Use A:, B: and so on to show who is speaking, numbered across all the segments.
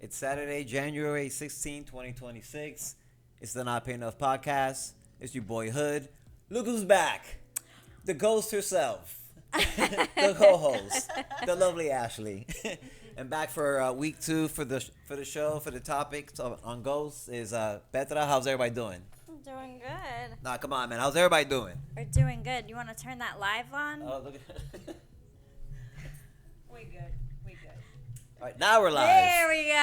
A: It's Saturday, January 16, 2026. It's the Not Pay Enough podcast. It's your boy Hood. Look who's back. The ghost herself. The co-host. The lovely Ashley. And back for week 2 for the show, for the topics on ghosts is Petra. How's everybody doing?
B: I'm doing good.
A: Nah, come on, man. How's everybody doing?
B: We're doing good. You want to turn that live on?
A: Oh, look at
B: We good. We good.
A: All right, now we're live.
B: There we go.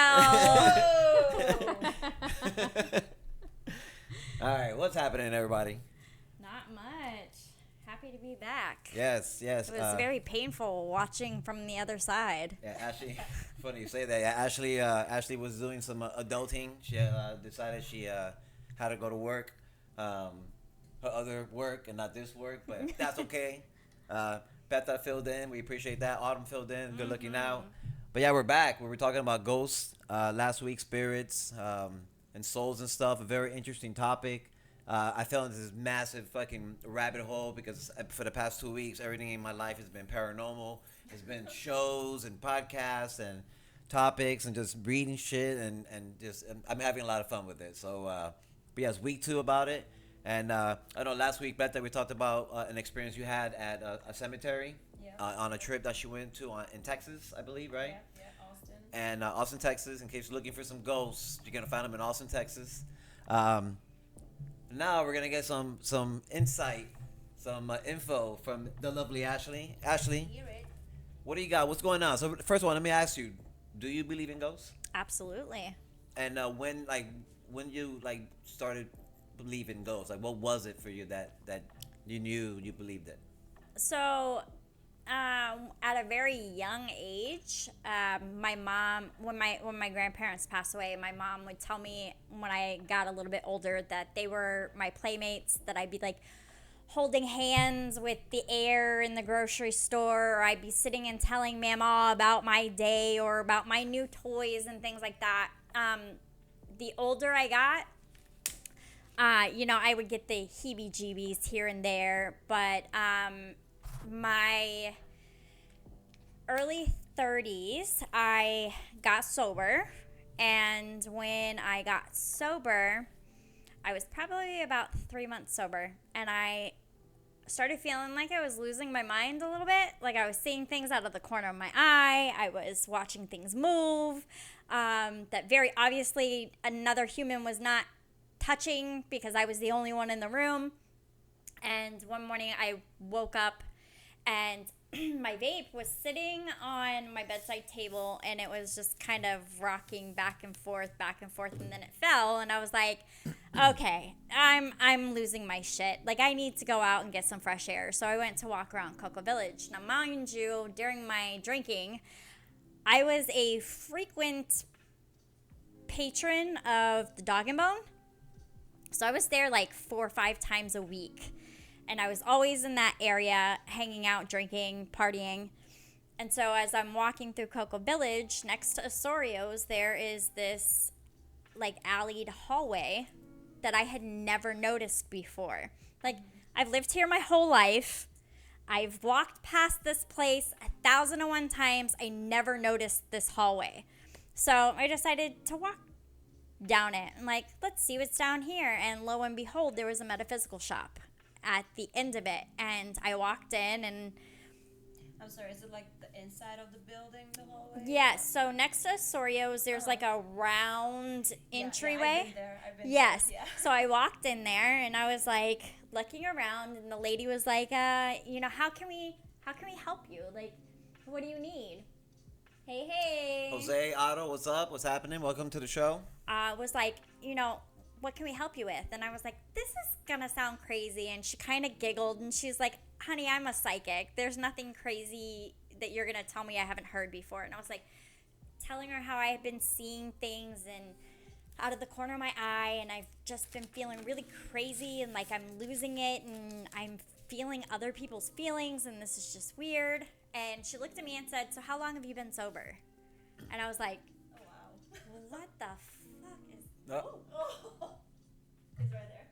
A: All right, what's happening, everybody?
B: Not much. Happy to be back.
A: Yes.
B: It was very painful watching from the other side.
A: Yeah, Ashley. Funny you say that. Yeah, Ashley was doing some adulting. She decided she had to go to work, her other work, and not this work. But that's okay. Petra filled in. We appreciate that. Autumn filled in. Good looking out. But yeah, we're back. We were talking about ghosts last week, spirits, and souls and stuff. A very interesting topic. I fell into this massive fucking rabbit hole because for the past 2 weeks, everything in my life has been paranormal. It's been shows and podcasts and topics and just reading shit and just I'm having a lot of fun with it. So, but yeah, it's week 2 about it. And I know last week, Beth, that we talked about an experience you had at a cemetery on a trip that she went to in Texas, I believe, right?
C: Yeah, Austin.
A: And Austin, Texas. In case you're looking for some ghosts, you're gonna find them in Austin, Texas. Now we're gonna get some insight, some info from the lovely Ashley. Ashley,
C: Hear it.
A: what do you got? What's going on? So first of all, let me ask you: do you believe in ghosts?
B: Absolutely.
A: And when you started believing ghosts, like what was it for you that you knew you believed it?
B: So, at a very young age, my mom, when my grandparents passed away, my mom would tell me when I got a little bit older that they were my playmates, that I'd be like holding hands with the air in the grocery store, or I'd be sitting and telling Mama about my day or about my new toys and things like that. The older I got, I would get the heebie-jeebies here and there, but my early 30s, I got sober, and when I got sober, I was probably about 3 months sober, and I started feeling like I was losing my mind a little bit. Like I was seeing things out of the corner of my eye. I was watching things move that very obviously another human was not touching because I was the only one in the room. And one morning I woke up and my vape was sitting on my bedside table, and it was just kind of rocking back and forth, and then it fell, and I was like, okay, I'm losing my shit. Like, I need to go out and get some fresh air. So I went to walk around Cocoa Village. Now, mind you, during my drinking, I was a frequent patron of the Dog and Bone. So I was there like 4 or 5 times a week. And I was always in that area, hanging out, drinking, partying. And so as I'm walking through Cocoa Village, next to Osorio's, there is this like alleyed hallway that I had never noticed before. Like, I've lived here my whole life. I've walked past this place 1,001 times. I never noticed this hallway. So I decided to walk down it and like, let's see what's down here. And lo and behold, there was a metaphysical shop at the end of it, and I walked in, and
C: I'm sorry, is it like the inside of the building, the hallway?
B: yeah, so next to Sorio's, there's like a round entryway.
C: I've been
B: Yes.
C: there, yeah.
B: So I walked in there, and I was like looking around, and the lady was like, how can we help you? Like, what do you need? Hey.
A: Jose, Otto, what's up? What's happening? Welcome to the show.
B: Was like, what can we help you with? And I was like, this is gonna sound crazy. And she kind of giggled, and she's like, honey, I'm a psychic. There's nothing crazy that you're gonna tell me I haven't heard before. And I was like, telling her how I had been seeing things and out of the corner of my eye, and I've just been feeling really crazy, and like I'm losing it, and I'm feeling other people's feelings, and this is just weird. And she looked at me and said, so how long have you been sober? And I was like,
C: Oh, wow.
B: what the fuck is...
C: Oh. It's right there.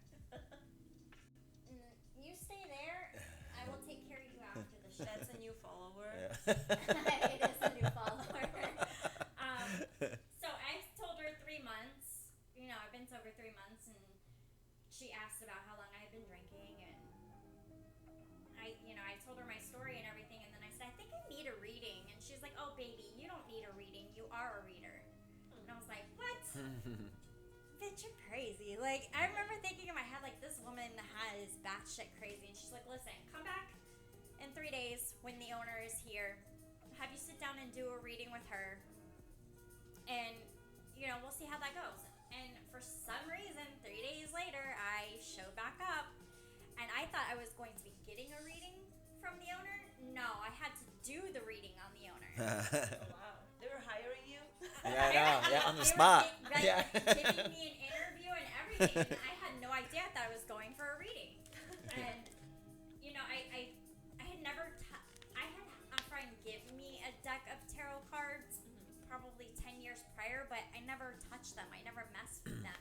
B: You stay there. I will take care of you after the show.
C: That's a new follower.
B: It is a new follower. So I told her 3 months. I've been sober 3 months, and she asked about how long I had been drinking, and I told her my story and everything, and then I said, I think I need a reading, and she's like, oh baby, you don't need a reading, you are a reader. And I was like, what? Bitch, you're crazy. Like, I remember thinking in my head, like, this woman is batshit crazy, and she's like, listen, come back in 3 days when the owner is here, have you sit down and do a reading with her, and we'll see how that goes. And for some reason, 3 days later, I showed back up, and I thought I was going to be getting a reading from the owner. No, I had to do the reading on the owner.
C: Oh, wow. They were hiring you?
A: Yeah, I know. Yeah, on the
B: They
A: spot.
B: were
A: Yeah.
B: giving me an interview and everything, and I had no idea that I was going for a reading. And I had never. I had a friend give me a deck of tarot cards, probably 10 years prior, but I never touched them. I never messed with them.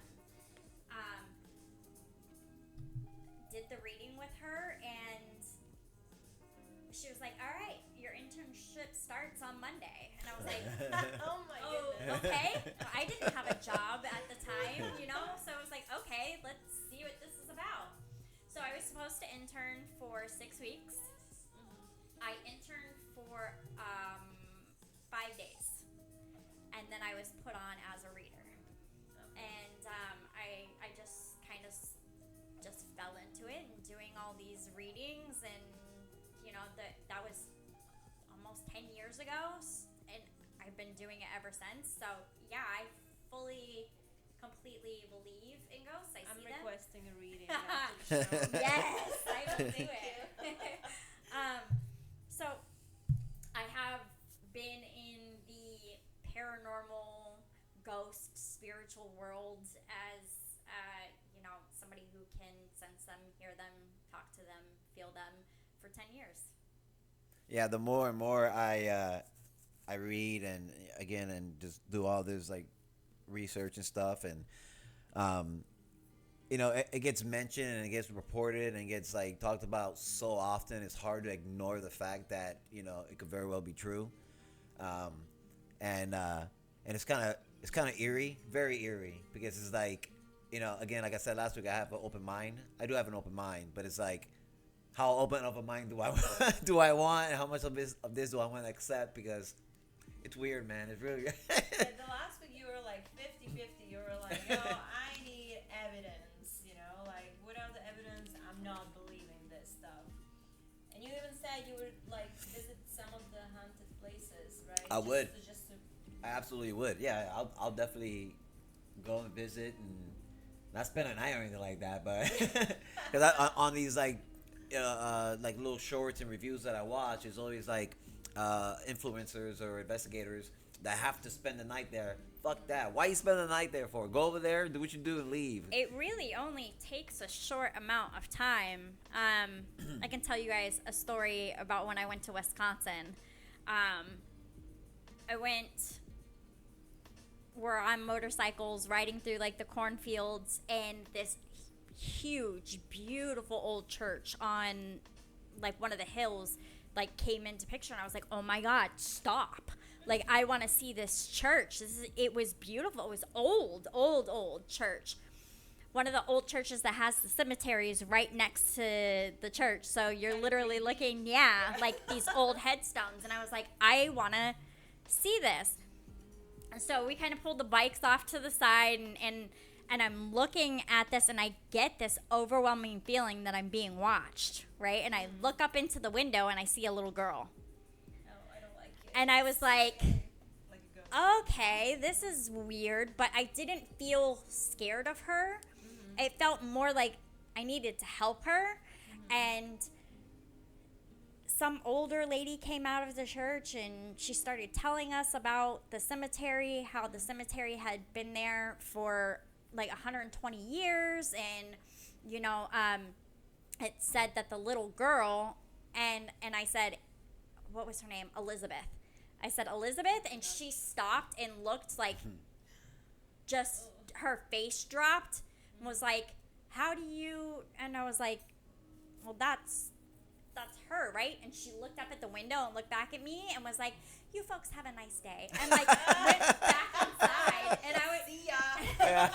B: with her, and she was like, "All right, your internship starts on Monday," and I was like,
C: Oh my
B: "Oh,
C: goodness.
B: okay." I didn't have a job at the time, so I was like, "Okay, let's see what this is about." So I was supposed to intern for 6 weeks. I interned for 5 days, and then I was put on as a reader. And I just kind of just fell into it and doing all these readings, and that was almost 10 years ago, and I've been doing it ever since. So yeah, I fully, completely believe in ghosts. I
C: I'm
B: see them.
C: requesting a reading after the show.
B: Yes, I will do it. So I have been in the paranormal, ghost, spiritual world as somebody who can sense them, hear them, talk to them, feel them for 10 years.
A: Yeah, the more and more I read and just do all this like research and stuff, and it gets mentioned and it gets reported and it gets like talked about so often. It's hard to ignore the fact that it could very well be true, and it's kind of eerie, very eerie, because it's like again, like I said last week, I have an open mind. I do have an open mind, but it's like, how open of a mind do I do I want, and how much of this do I want to accept? Because it's weird, man. It's really.
C: Yeah, the last week you were like 50-50. You were like, no, I need evidence. Like, without the evidence, I'm not believing this stuff. And you even said you would like visit some of the haunted places, right?
A: I would.
C: Just to
A: I absolutely would. Yeah, I'll definitely go and visit and not spend a night or anything like that, but because on these like little shorts and reviews that I watch, it's always like influencers or investigators that have to spend the night there. Fuck that. Why you spend the night there for? Go over there, do what you do, and leave.
B: It really only takes a short amount of time. I can tell you guys a story about when I went to Wisconsin. We're on motorcycles riding through like the cornfields, and this huge, beautiful old church on like one of the hills like came into picture, and I was like, oh my God, stop. Like, I want to see this church. It was beautiful. It was old church. One of the old churches that has the cemeteries right next to the church. So you're literally looking, like these old headstones. And I was like, I want to see this. And so we kind of pulled the bikes off to the side, and I'm looking at this, and I get this overwhelming feeling that I'm being watched, right? And I look up into the window, and I see a little girl.
C: Oh, I don't like it.
B: And I was like,
C: a ghost.
B: okay, this is weird, but I didn't feel scared of her. Mm-hmm. It felt more like I needed to help her. Mm-hmm. And some older lady came out of the church, and she started telling us about the cemetery, how the cemetery had been there for like 120 years, and it said that the little girl, and I said, what was her name? Elizabeth. I said Elizabeth, and she stopped and looked like, just her face dropped, and was like, how do you? And I was like, well, that's her, right? And she looked up at the window and looked back at me and was like, you folks have a nice day, and like went back inside. And I was,
C: see ya.
B: At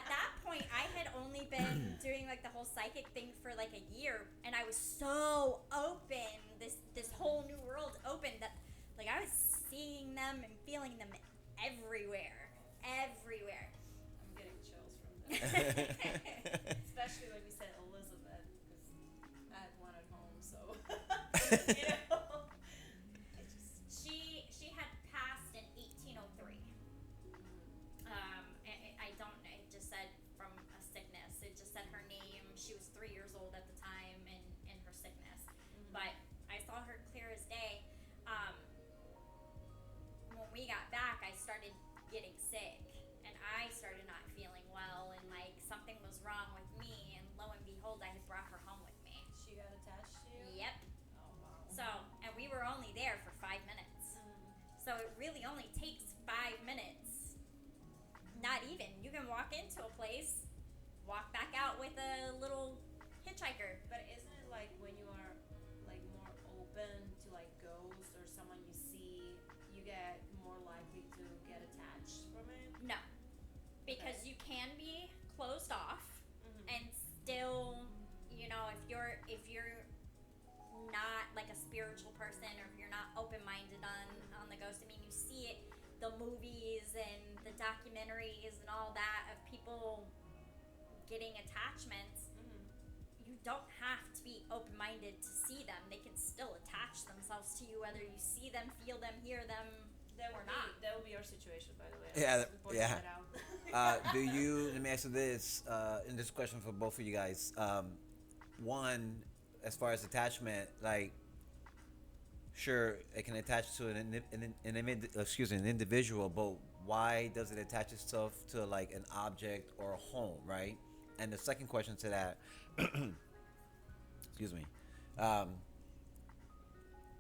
B: that point, I had only been doing like the whole psychic thing for like a year, and I was so open, this whole new world open, that like I was seeing them and feeling them everywhere.
C: I'm getting chills from that. Especially when you said Elizabeth, because I had one at home, so
B: She had passed in 1803. I don't know. It just said from a sickness. It just said her name. She was 3 years old at the time in her sickness. Mm-hmm. But I saw her clear as day. When we got back, I started getting sick, and I started not feeling well, and like something was wrong with me. And lo and behold, I had brought her home with me.
C: she got attached to you?
B: Yep.
C: Oh, wow.
B: So, and we were only there for 5 minutes. So it really only takes 5 minutes. Not even. You can walk into a place, walk back out with a little Hitchhiker.
C: But isn't it like when you are like more open to like ghosts or someone you see, you get more likely to get attached from it?
B: No, because
C: Okay.
B: you can be closed off
C: Mm-hmm.
B: and still, if you're not like a spiritual person, or if you're not open-minded on the ghost. I mean, you see it, the movies and the documentaries and all that of people getting attachments.
C: Mm-hmm.
B: You don't have to be open-minded to see them. They can still attach themselves to you, whether you see them, feel them, hear them, or not.
C: That would be our situation, by the way.
A: Yeah,
C: I'm pointing
A: yeah.
C: that out.
A: Do you? Let me ask you this. And this question for both of you guys. One, as far as attachment, like, sure, it can attach to an individual, but why does it attach itself to like an object or a home, right? And the second question to that, excuse me, um,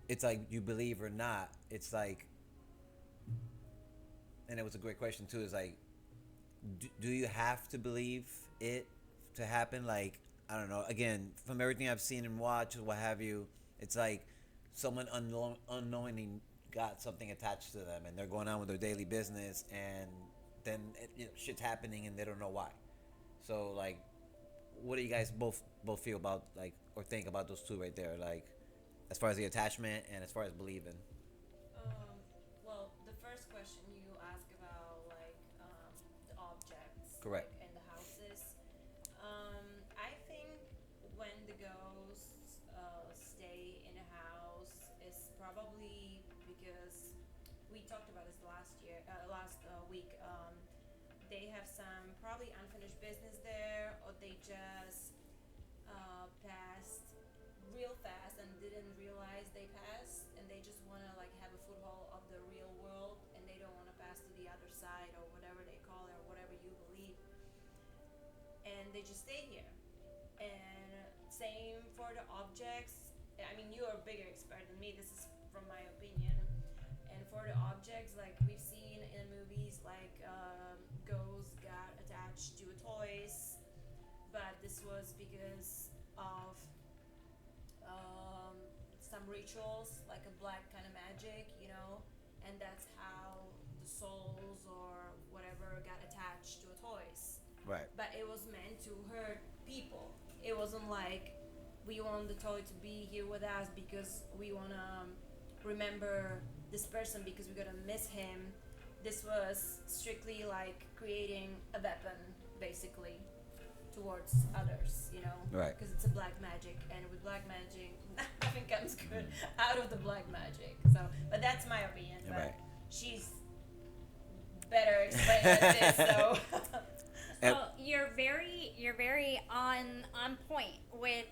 A: it's like you believe or not. It's like, and it was a great question too. Is like, do you have to believe it to happen? Like, I don't know. Again, from everything I've seen and watched, what have you, it's like someone unknowingly got something attached to them, and they're going on with their daily business, and then shit's happening, and they don't know why. So, like, what do you guys both feel about, like, or think about those two right there, like, as far as the attachment and as far as believing?
C: Um, well, the first question you ask about like the objects,
A: Correct.
C: like in the houses. I think when the ghosts stay in a house is probably because we talked about this last week. They have some probably unfinished business there, or they just passed real fast and didn't realize they passed, and they just want to like have a foothold of the real world, and they don't want to pass to the other side or whatever they call it or whatever you believe, and they just stay here. And same for the objects. I mean, you are a bigger expert than me. This is from my opinion. And for the objects, like we've seen in movies, like ghosts got attached to toys, but this was because of um, some rituals, like a black kind of magic, and that's how the souls or whatever got attached to toys.
A: Right.
C: But it was meant to hurt people. It wasn't like we want the toy to be here with us because we want to remember this person because we're gonna miss him. This was strictly like creating a weapon, basically, towards others.
A: Right.
C: Because it's a black magic, and with black magic, nothing comes good out of the black magic. So, but that's my opinion. But
A: Right.
C: she's better explained than this, so.
B: So you're very on point with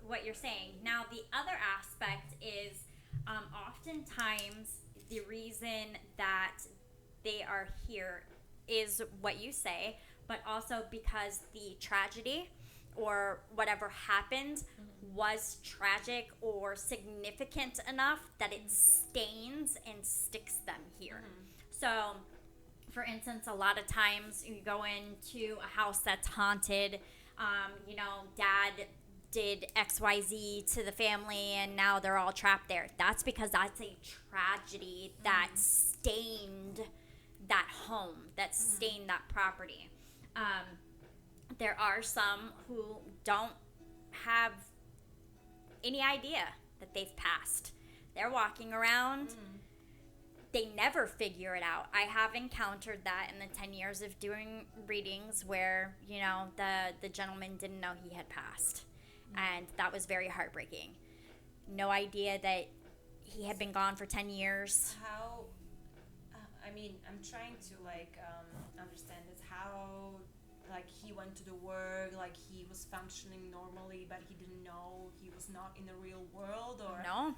B: what you're saying. Now the other aspect is oftentimes the reason that they are here is what you say, but also because the tragedy or whatever happened was tragic or significant enough that it stains and sticks them here. So, for instance, a lot of times you go into a house that's haunted, dad did XYZ to the family and now they're all trapped there. That's because that's a tragedy that stained that home, that stained that property. There are some who don't have any idea that they've passed. They're walking around. They never figure it out. I have encountered that in the 10 years of doing readings where, the gentleman didn't know he had passed. And that was very heartbreaking. No idea that he had been gone for 10 years.
C: How, I'm trying to understand this. How, he went to the work, he was functioning normally, but he didn't know he was not in the real world, or?
B: No.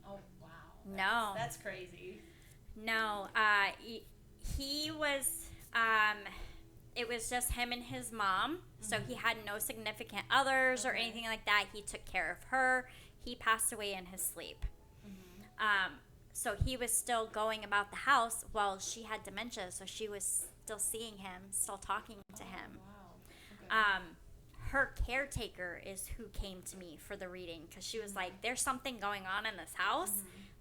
C: Oh, wow.
B: No.
C: That's crazy.
B: No. He was, it was just him and his mom. So he had no significant others or anything like that. He took care of her. He passed away in his sleep. So he was still going about the house while she had dementia. So she was still seeing him, still talking to him.
C: Wow. Okay.
B: her caretaker is who came to me for the reading because she was like, there's something going on in this house.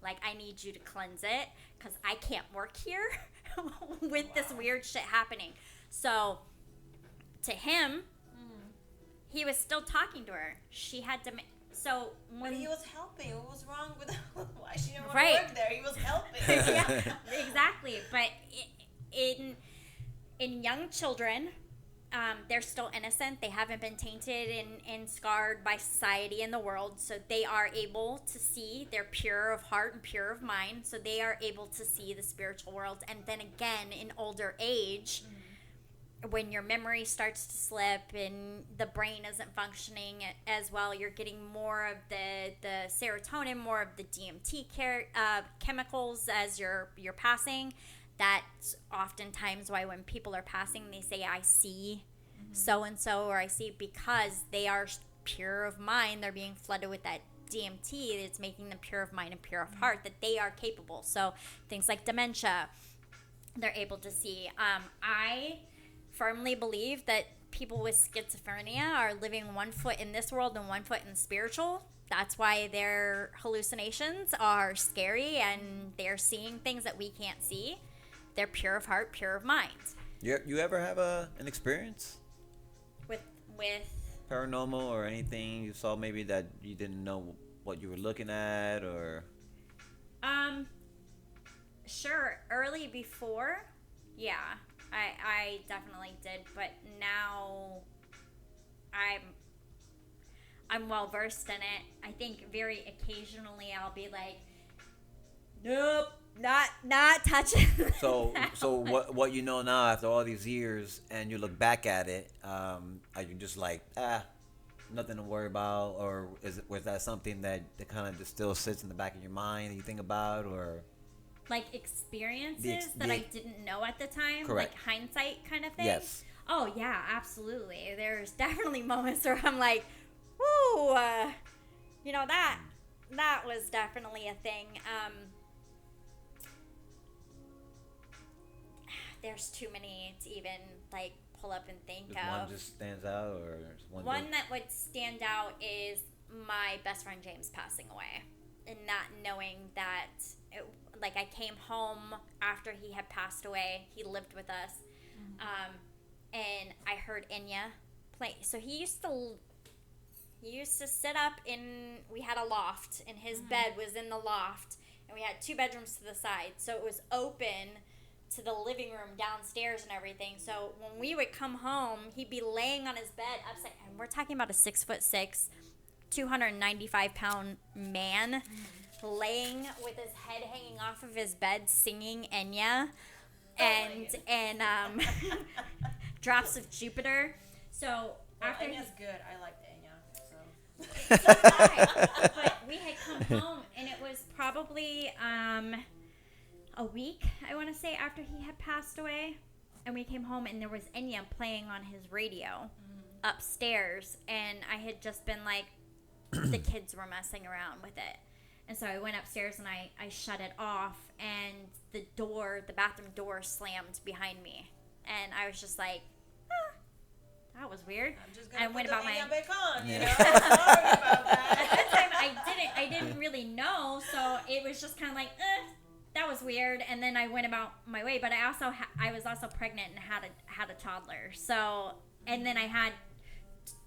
B: Like, I need you to cleanse it because I can't work here with this weird shit happening. So to him, he was still talking to her. She had to. So when
C: But he was helping. What was wrong with why she didn't want
B: Right.
C: to work there? He was helping.
B: Yeah, exactly. But in young children, they're still innocent. They haven't been tainted and scarred by society and the world. So they are able to see. They're pure of heart and pure of mind. So they are able to see the spiritual world. And then again, in older age, when your memory starts to slip and the brain isn't functioning as well, you're getting more of the serotonin, more of the DMT chemicals as you're passing. That's oftentimes why when people are passing, they say, I see so-and-so, or I see, because they are pure of mind. They're being flooded with that DMT. It's making them pure of mind and pure of heart, that they are capable. So things like dementia, they're able to see. I firmly believe that people with schizophrenia are living 1 foot in this world and 1 foot in spiritual. That's why their hallucinations are scary and they're seeing things that we can't see. They're pure of heart, pure of mind.
A: You ever have an experience
B: With
A: paranormal or anything you saw maybe that you didn't know what you were looking at, or?
B: Sure, early before, yeah, I definitely did, but now I'm well versed in it. I think very occasionally I'll be like, nope, not touching.
A: So
B: that
A: so
B: one.
A: what you know now after all these years, and you look back at it, are you just like, nothing to worry about, or was that something that kind of just still sits in the back of your mind that you think about, or?
B: Like experiences that I didn't know at the time,
A: Correct.
B: like hindsight kind of thing.
A: Yes.
B: Oh yeah, absolutely. There's definitely moments where I'm like, whoo, that was definitely a thing. There's too many to even like pull up and think
A: Just
B: of.
A: one just stands out, or
B: One that would stand out is my best friend James passing away, and not knowing that. Like, I came home after he had passed away. He lived with us, and I heard Enya play. So he used to sit up in. We had a loft, and his bed was in the loft, and we had 2 bedrooms to the side. So it was open to the living room downstairs and everything. So when we would come home, he'd be laying on his bed upside. And we're talking about a 6'6", 295-pound man. Laying with his head hanging off of his bed, singing Enya, and Drops of Jupiter. So after
C: Enya's good. I like Enya.
B: so did I. But we had come home, and it was probably a week, I want to say, after he had passed away, and we came home, and there was Enya playing on his radio upstairs, and I had just been like, the kids were messing around with it. And so I went upstairs and I shut it off, and the bathroom door slammed behind me. And I was just like, that was weird.
C: I'm just gonna
B: went
C: put
B: about
C: the
B: my
C: Enya back on,
A: Yeah.
C: you know? Sorry about
B: At that
C: that.
B: time I didn't really know, so it was just kind of like, that was weird. And then I went about my way, but I was also pregnant and had a toddler. So, and then I had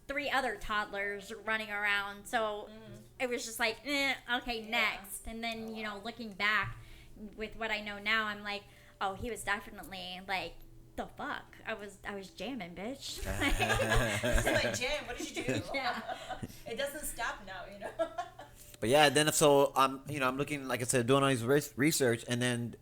B: 3 other toddlers running around. So it was just like, okay, next. And then, looking back with what I know now, I'm like, oh, he was definitely like, the fuck? I was jamming, bitch.
C: This is my jam. What did you do?
B: Yeah.
C: It doesn't stop now, you know?
A: But yeah, then so I'm looking, like I said, doing all these research, and then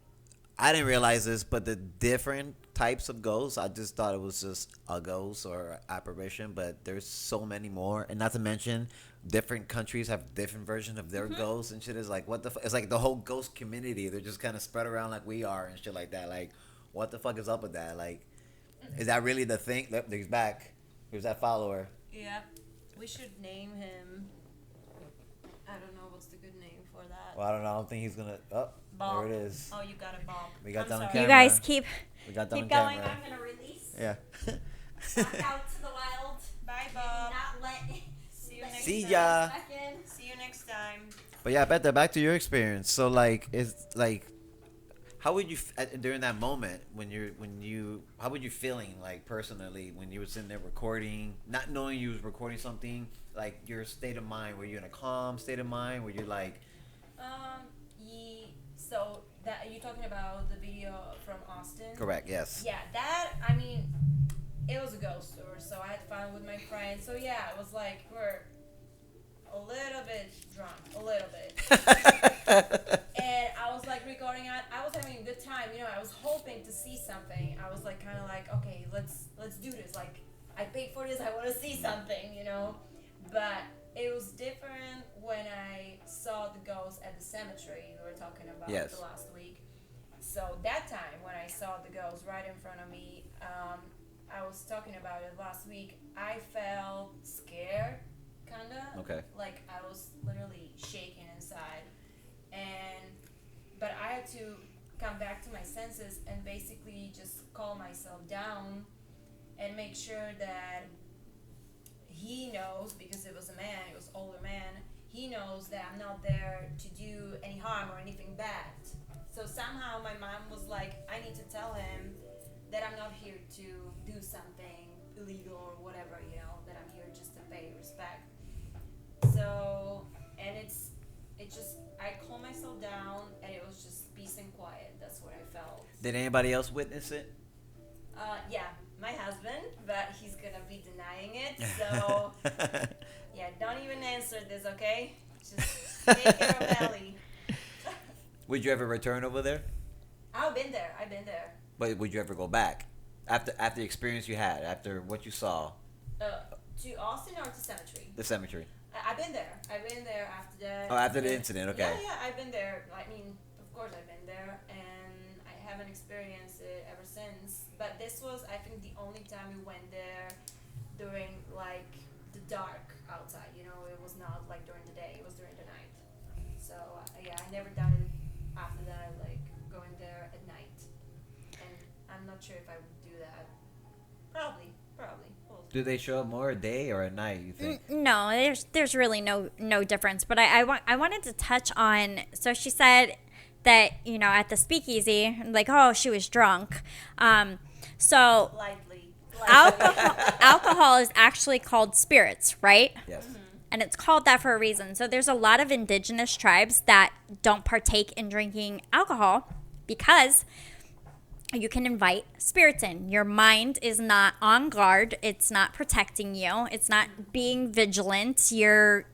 A: I didn't realize this, but the different types of ghosts, I just thought it was just a ghost or apparition, but there's so many more, and not to mention, different countries have different versions of their ghosts and shit. Is like, what the fuck? It's like the whole ghost community. They're just kind of spread around like we are and shit like that. Like, what the fuck is up with that? Like, is that really the thing? Look, he's back. Here's that follower.
C: Yeah. We should name him. I don't know what's the good name for that.
A: Well, I don't know. I don't think he's gonna. Oh,
C: Bob.
A: there it is.
C: Oh, you got it, Bob.
A: We got
C: I'm
A: that on
C: sorry.
A: camera.
B: You guys keep
A: We got that on
B: going.
A: camera.
B: I'm gonna release
A: Yeah.
B: back out to the wild.
C: Bye, Bob.
A: See ya.
C: See you next time.
A: But yeah, Petra, back to your experience. So like, it's like, how would you during that moment how would you feeling like personally when you were sitting there recording, not knowing you was recording something, like your state of mind? Were you in a calm state of mind? Were you like,
C: So that you talking about the video from Austin?
A: correct? Yes.
C: Yeah, that I mean, it was a ghost tour, so I had fun with my friends. So yeah, it was like we're a little bit drunk, a little bit. And I was like recording it. I was having a good time, you know. I was hoping to see something. I was like kind of like, okay, let's do this. Like I paid for this. I want to see something, you know. But it was different when I saw the ghosts at the cemetery we were talking about
A: Yes.
C: the last week. So that time when I saw the ghost right in front of me, I was talking about it last week. I felt scared, kinda.
A: Okay.
C: Like I was literally shaking inside, but I had to come back to my senses and basically just calm myself down and make sure that he knows, because it was a man, it was older man, he knows that I'm not there to do any harm or anything bad. So somehow my mom was like, I need to tell him that I'm not here to do something illegal or whatever, you know, that I'm here just to pay respect. So, and it just, I calmed myself down and it was just peace and quiet. That's what I felt.
A: Did anybody else witness it?
C: Yeah, my husband, but he's gonna be denying it. So, yeah, don't even answer this, okay? Just take care of Ellie.
A: Would you ever return over there?
C: I've been there.
A: But would you ever go back after the experience you had, after what you saw?
C: To Austin or to cemetery?
A: The cemetery.
C: I've been there. After that.
A: Oh, after the incident, okay.
C: Yeah, I've been there. I mean, of course I've been there, and I haven't experienced it ever since. But this was, I think, the only time we went there during, like, the dark outside. You know, it was not, like, during the day. It was during the night. So, yeah, I never done it after that, like, going there at night. And I'm not sure if I would do that. Probably. We'll
A: Do they show up more at day or at night, you think?
B: No, there's really no difference. But I wanted to touch on. So she said that, you know, at the speakeasy, like, oh, she was drunk. So
C: lightly.
B: alcohol is actually called spirits, right?
A: Yes.
B: And it's called that for a reason. So there's a lot of indigenous tribes that don't partake in drinking alcohol because you can invite spirits in. Your mind is not on guard. It's not protecting you. It's not being vigilant. You're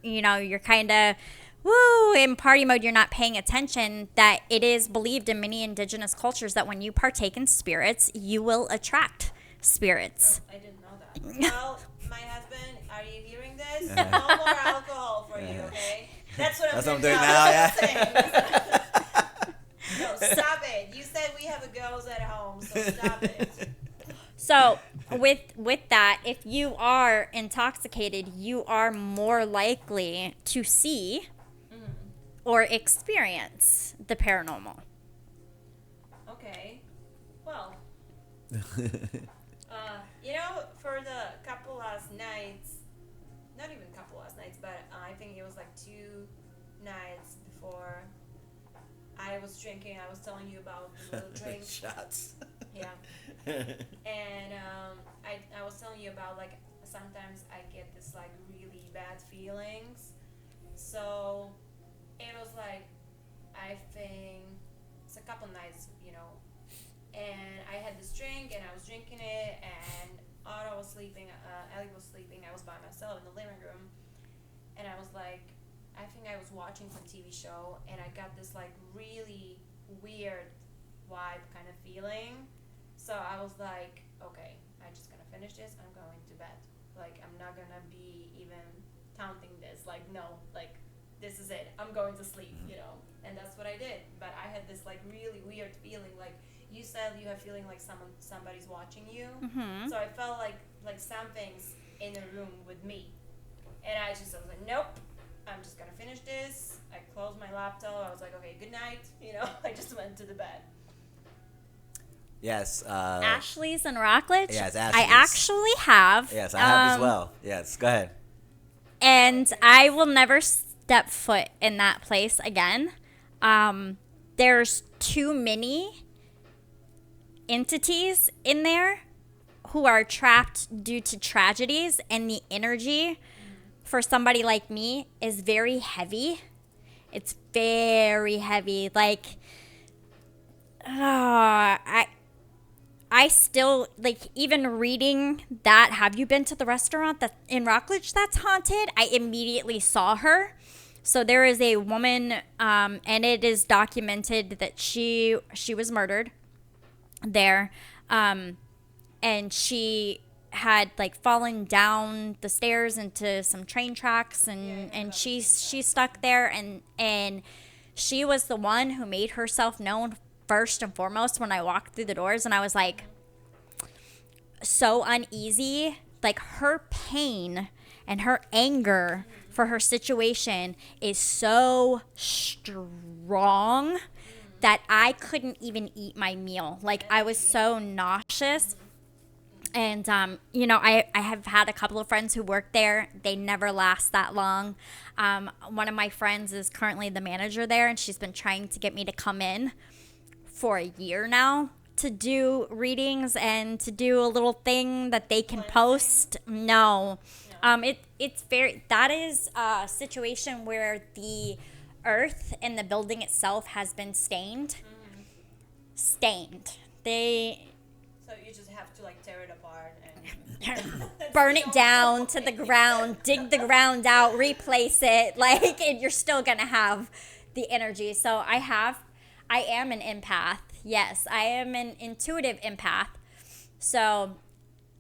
B: kind of in party mode. You're not paying attention. That it is believed in many indigenous cultures that when you partake in spirits, you will attract spirits.
C: I didn't know that. Well, my husband, are you hearing this? No more alcohol for you, okay? That's what I'm doing now. Yeah. No, stop it. You said we have a girls at home, so stop it.
B: So with that, if you are intoxicated, you are more likely to see or experience the paranormal.
C: Okay. Well, you know, for the couple last nights, not even couple last nights, but I think it was like 2 nights before I was drinking. I was telling you about the little drink.
A: Shots.
C: Yeah. And I was telling you about, like, sometimes I get this, like, really bad feelings. So it was like, I think it's a couple nights, you know, and I had this drink and I was drinking it, and Otto was sleeping, Ellie was sleeping. I was by myself in the living room, and I was like, I think I was watching some TV show, and I got this, like, really weird vibe kind of feeling. So I was like, okay, I'm just gonna finish this. I'm going to bed. Like, I'm not gonna be even counting this. Like, no, like, this is it. I'm going to sleep, you know. And that's what I did. But I had this, like, really weird feeling. Like, you said you have feeling like somebody's watching you.
B: Mm-hmm.
C: So I felt like something's in the room with me. And I was like, nope. I'm just gonna finish this. I closed my laptop. I was like, okay, good night. You know, I just went to the bed.
A: Yes.
B: Ashley's and Rockledge.
A: Yes,
B: I
A: Ashley's.
B: actually have.
A: Yes, I have as well. Yes, go ahead.
B: And I will never step foot in that place again. There's too many entities in there who are trapped due to tragedies, and the energy for somebody like me is very heavy. It's very heavy. Like, I still, like, even reading that, have you been to the restaurant that in Rockledge that's haunted? I immediately saw her. So there is a woman, and it is documented that she was murdered there, and she had like fallen down the stairs into some train tracks, and she's stuck there, and she was the one who made herself known first and foremost when I walked through the doors, and I was like so uneasy. Like, her pain and her anger for her situation is so strong that I couldn't even eat my meal. Like, I was so nauseous. And, I have had a couple of friends who work there. They never last that long. One of my friends is currently the manager there, and she's been trying to get me to come in for a year now to do readings and to do a little thing that they can post. No. That is a situation where the earth and the building itself has been stained.
C: So you just have to like tear it apart and
B: Burn it down to the ground, dig the ground out, replace it, like, and you're still gonna have the energy. So I am an empath. Yes, I am an intuitive empath. So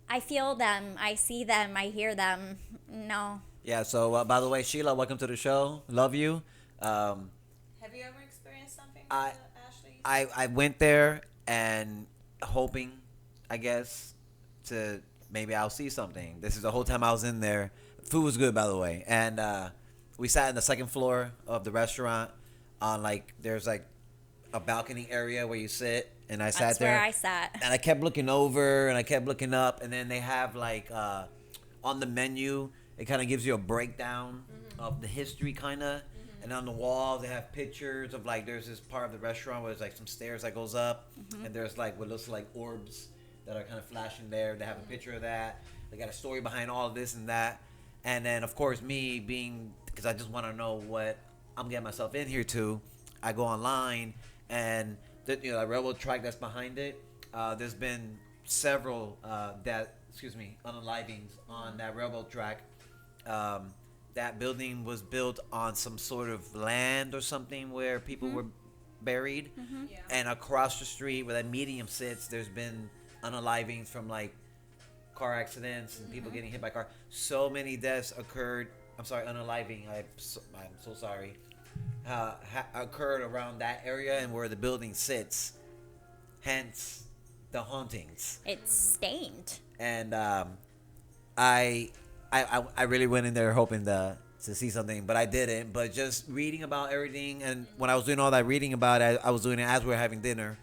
B: I feel them, I see them, I hear them. No.
A: Yeah, so by the way, Sheila, welcome to the show. Love you.
C: have you ever experienced something
A: I-
C: with Ashley?
A: I went there and hoping, I guess, to maybe I'll see something. This is the whole time I was in there. Food was good, by the way. And we sat in the second floor of the restaurant on, like, there's like a balcony area where you sit. And I sat there.
B: That's where I sat.
A: And I kept looking over and I kept looking up. And then they have, like, on the menu, it kind of gives you a breakdown of the history, kind of. And on the wall, they have pictures of, like, there's this part of the restaurant where there's, like, some stairs that goes up. And there's, like, what looks like orbs that are kind of flashing there. They have a picture of that. They got a story behind all of this and that. And then, of course, me being, because I just want to know what I'm getting myself in here to, I go online, and, the railroad track that's behind it, there's been several unalivings on that railroad track. That building was built on some sort of land or something where people were buried.
C: Yeah.
A: And across the street where that medium sits, there's been unalivings from, like, car accidents and people getting hit by cars. So many deaths occurred. I'm sorry, unaliving. I'm so sorry. Occurred around that area and where the building sits. Hence, the hauntings.
B: It's stained.
A: And I really went in there hoping to see something, but I didn't. But just reading about everything, and when I was doing all that reading about it, I was doing it as we were having dinner,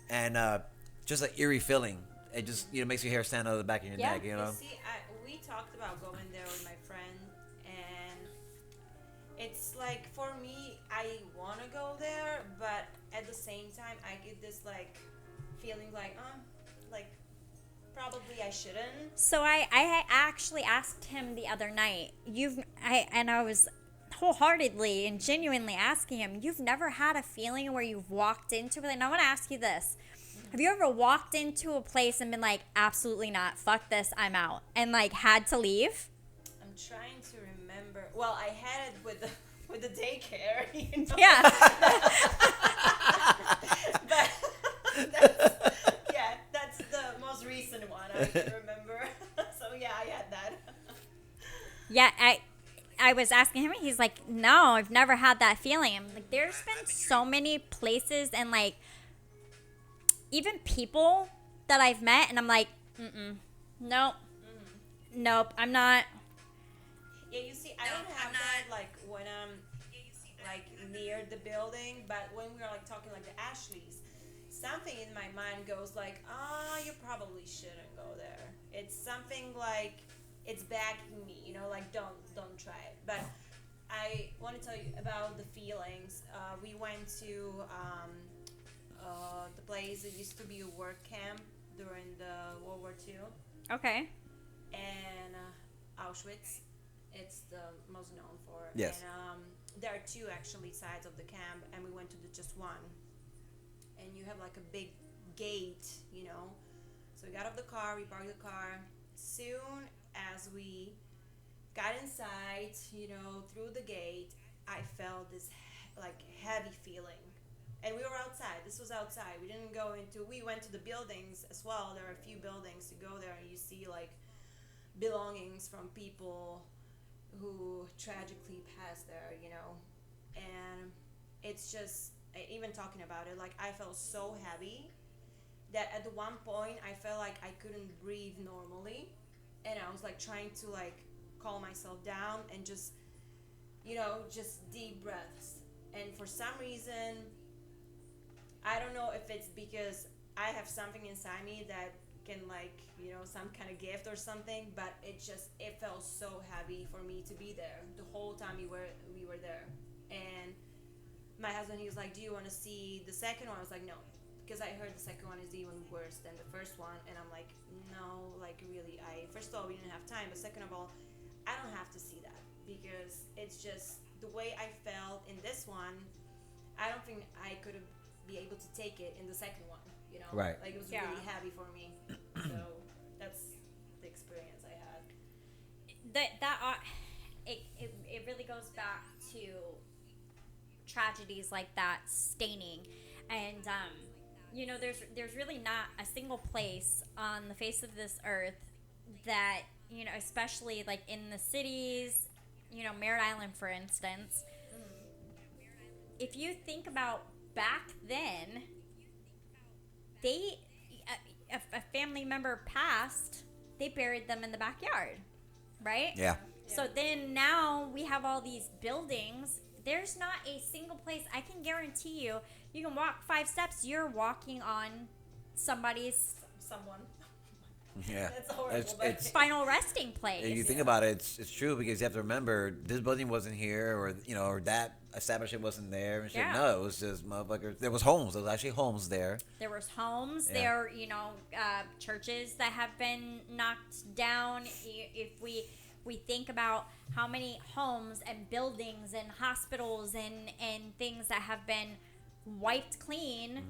A: and just an eerie feeling. It just makes your hair stand out of the back of your neck.
C: You see, we talked about going there with my friend, and it's like, for me, I want to go there, but at the same time, I get this like feeling like probably I shouldn't.
B: So I actually asked him the other night. I was wholeheartedly and genuinely asking him, you've never had a feeling where you've walked into it? And I want to ask you this. Have you ever walked into a place and been like, absolutely not, fuck this, I'm out, and like had to leave?
C: I'm trying to remember. Well, I had it with the daycare.
B: Yeah.
C: But that's the most recent one I can remember. So yeah, I had that.
B: Yeah, I was asking him, and he's like, no, I've never had that feeling. I'm like, there's been so many places and like even people that I've met, and I'm like, nope, I'm not.
C: Yeah, you see, I don't have that like when I'm like near the building, but when we're like talking like the Ashleys, something in my mind goes like, you probably shouldn't go there. It's something like it's backing me, like don't try it. But I want to tell you about the feelings. We went to the place that used to be a work camp during the World War II,
B: Okay.
C: and Auschwitz. It's the most known for.
A: Yes.
C: And there are two actually sides of the camp, and we went to just one. And you have like a big gate. So we got off the car, we parked the car. Soon as we got inside, through the gate, I felt this like heavy feeling. And we were outside. This was outside. We went to the buildings as well. There are a few buildings to go there, and you see like belongings from people who tragically passed there. And it's just, even talking about it, like I felt so heavy that at the one point I felt like I couldn't breathe normally, and I was like trying to like calm myself down and just just deep breaths. And for some reason, I don't know if it's because I have something inside me that can like some kind of gift or something, but it felt so heavy for me to be there the whole time we were there. And my husband, he was like, do you want to see the second one? I was like, no, because I heard the second one is even worse than the first one. And I'm like, no, like really, first of all, we didn't have time, but second of all, I don't have to see that, because it's just the way I felt in this one. I don't think I could be able to take it in the second one.
A: Right.
C: Like it was really heavy for me. So that's the experience I had.
B: It really goes back to tragedies like that staining, and there's really not a single place on the face of this earth that especially like in the cities, Merritt Island for instance. If you think about back then, a family member passed, they buried them in the backyard, right?
A: Yeah.
B: So then now we have all these buildings. There's not a single place. I can guarantee you can walk 5 steps, you're walking on somebody's
C: Someone.
A: Yeah.
C: That's horrible.
A: It's
B: final resting place.
A: you think about it, it's true, because you have to remember this building wasn't here, or that establishment wasn't there and shit.
B: Yeah.
A: No, it was just motherfuckers. There was homes. There was actually homes there.
B: There was homes.
A: Yeah.
B: There, churches that have been knocked down. If we think about how many homes and buildings and hospitals and things that have been wiped clean,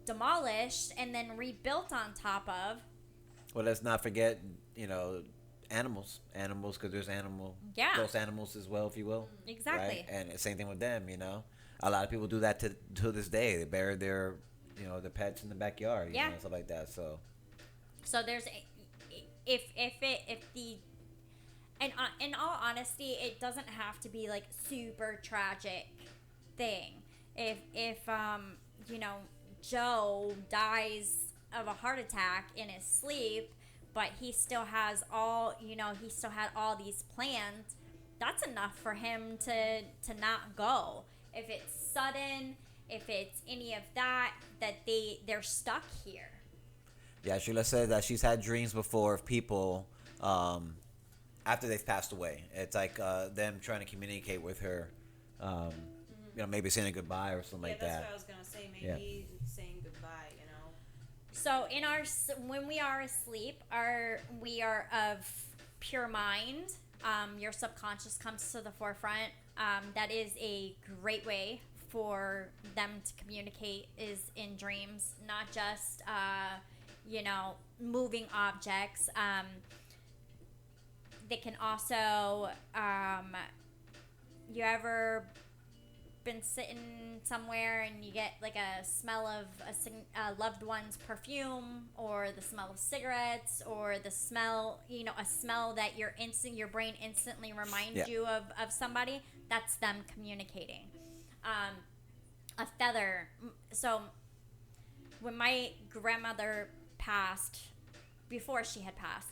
B: demolished, and then rebuilt on top of.
A: Well, let's not forget, animals, because there's ghost animals as well, if you will.
B: Exactly.
A: Right? And the same thing with them, A lot of people do that to this day. They bury their, their pets in the backyard, and stuff like that.
B: So there's, in all honesty, it doesn't have to be like super tragic thing. If Joe dies of a heart attack in his sleep, but he still had all these plans, that's enough for him to not go. If it's sudden, if it's any of that they're stuck here.
A: Yeah, Sheila said that she's had dreams before of people after they've passed away. It's like them trying to communicate with her, maybe saying a goodbye or something like that.
C: Yeah, that's what I was gonna say. Maybe saying goodbye.
B: So when we are asleep, we are of pure mind. Your subconscious comes to the forefront. That is a great way for them to communicate, is in dreams, not just moving objects. They can also, you ever been sitting somewhere and you get like a smell of a loved one's perfume, or the smell of cigarettes, or the smell, a smell that your brain instantly reminds you of somebody? That's them communicating. A feather. So when my grandmother passed, before she had passed,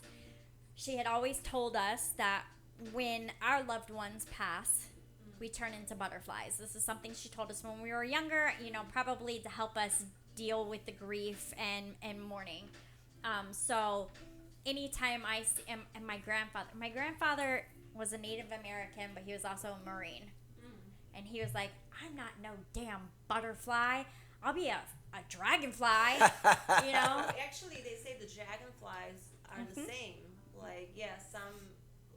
B: she had always told us that when our loved ones pass, we turn into butterflies. This is something she told us when we were younger, probably to help us deal with the grief and mourning. So anytime I see, and my grandfather was a Native American, but he was also a Marine. And he was like, I'm not no damn butterfly. I'll be a dragonfly. You know?
C: Actually, they say the dragonflies are the same. Like, yeah, some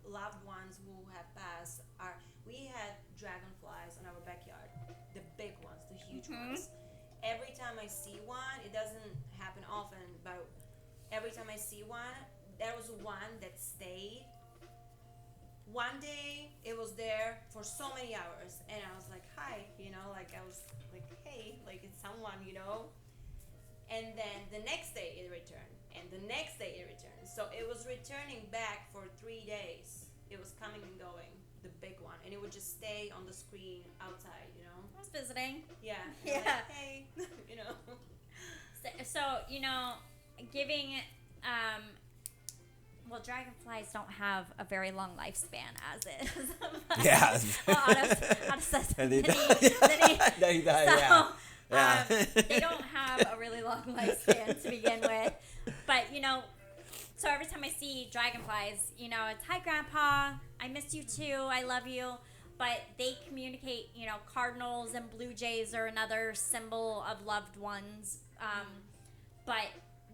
C: loved ones who have passed are. We had dragonflies in our backyard, the big ones, the huge ones. Every time I see one, it doesn't happen often, but every time I see one, there was one that stayed. One day it was there for so many hours, and I was like, hi, like I was like, hey, like it's someone, and then the next day it returned, and the next day it returned. So it was returning back for 3 days. It was coming and going, the big one, and it would just stay on the screen outside.
B: I was visiting.
C: Yeah.
B: Yeah.
C: Like, hey,
B: So, giving, well, dragonflies don't have a very long lifespan as is.
A: Yeah.
B: Well, out of
A: And they
B: necessity.
A: die, yeah.
B: They don't have a really long lifespan to begin with. But, so every time I see dragonflies, it's, hi, Grandpa, I miss you too, I love you. But they communicate, cardinals and blue jays are another symbol of loved ones. But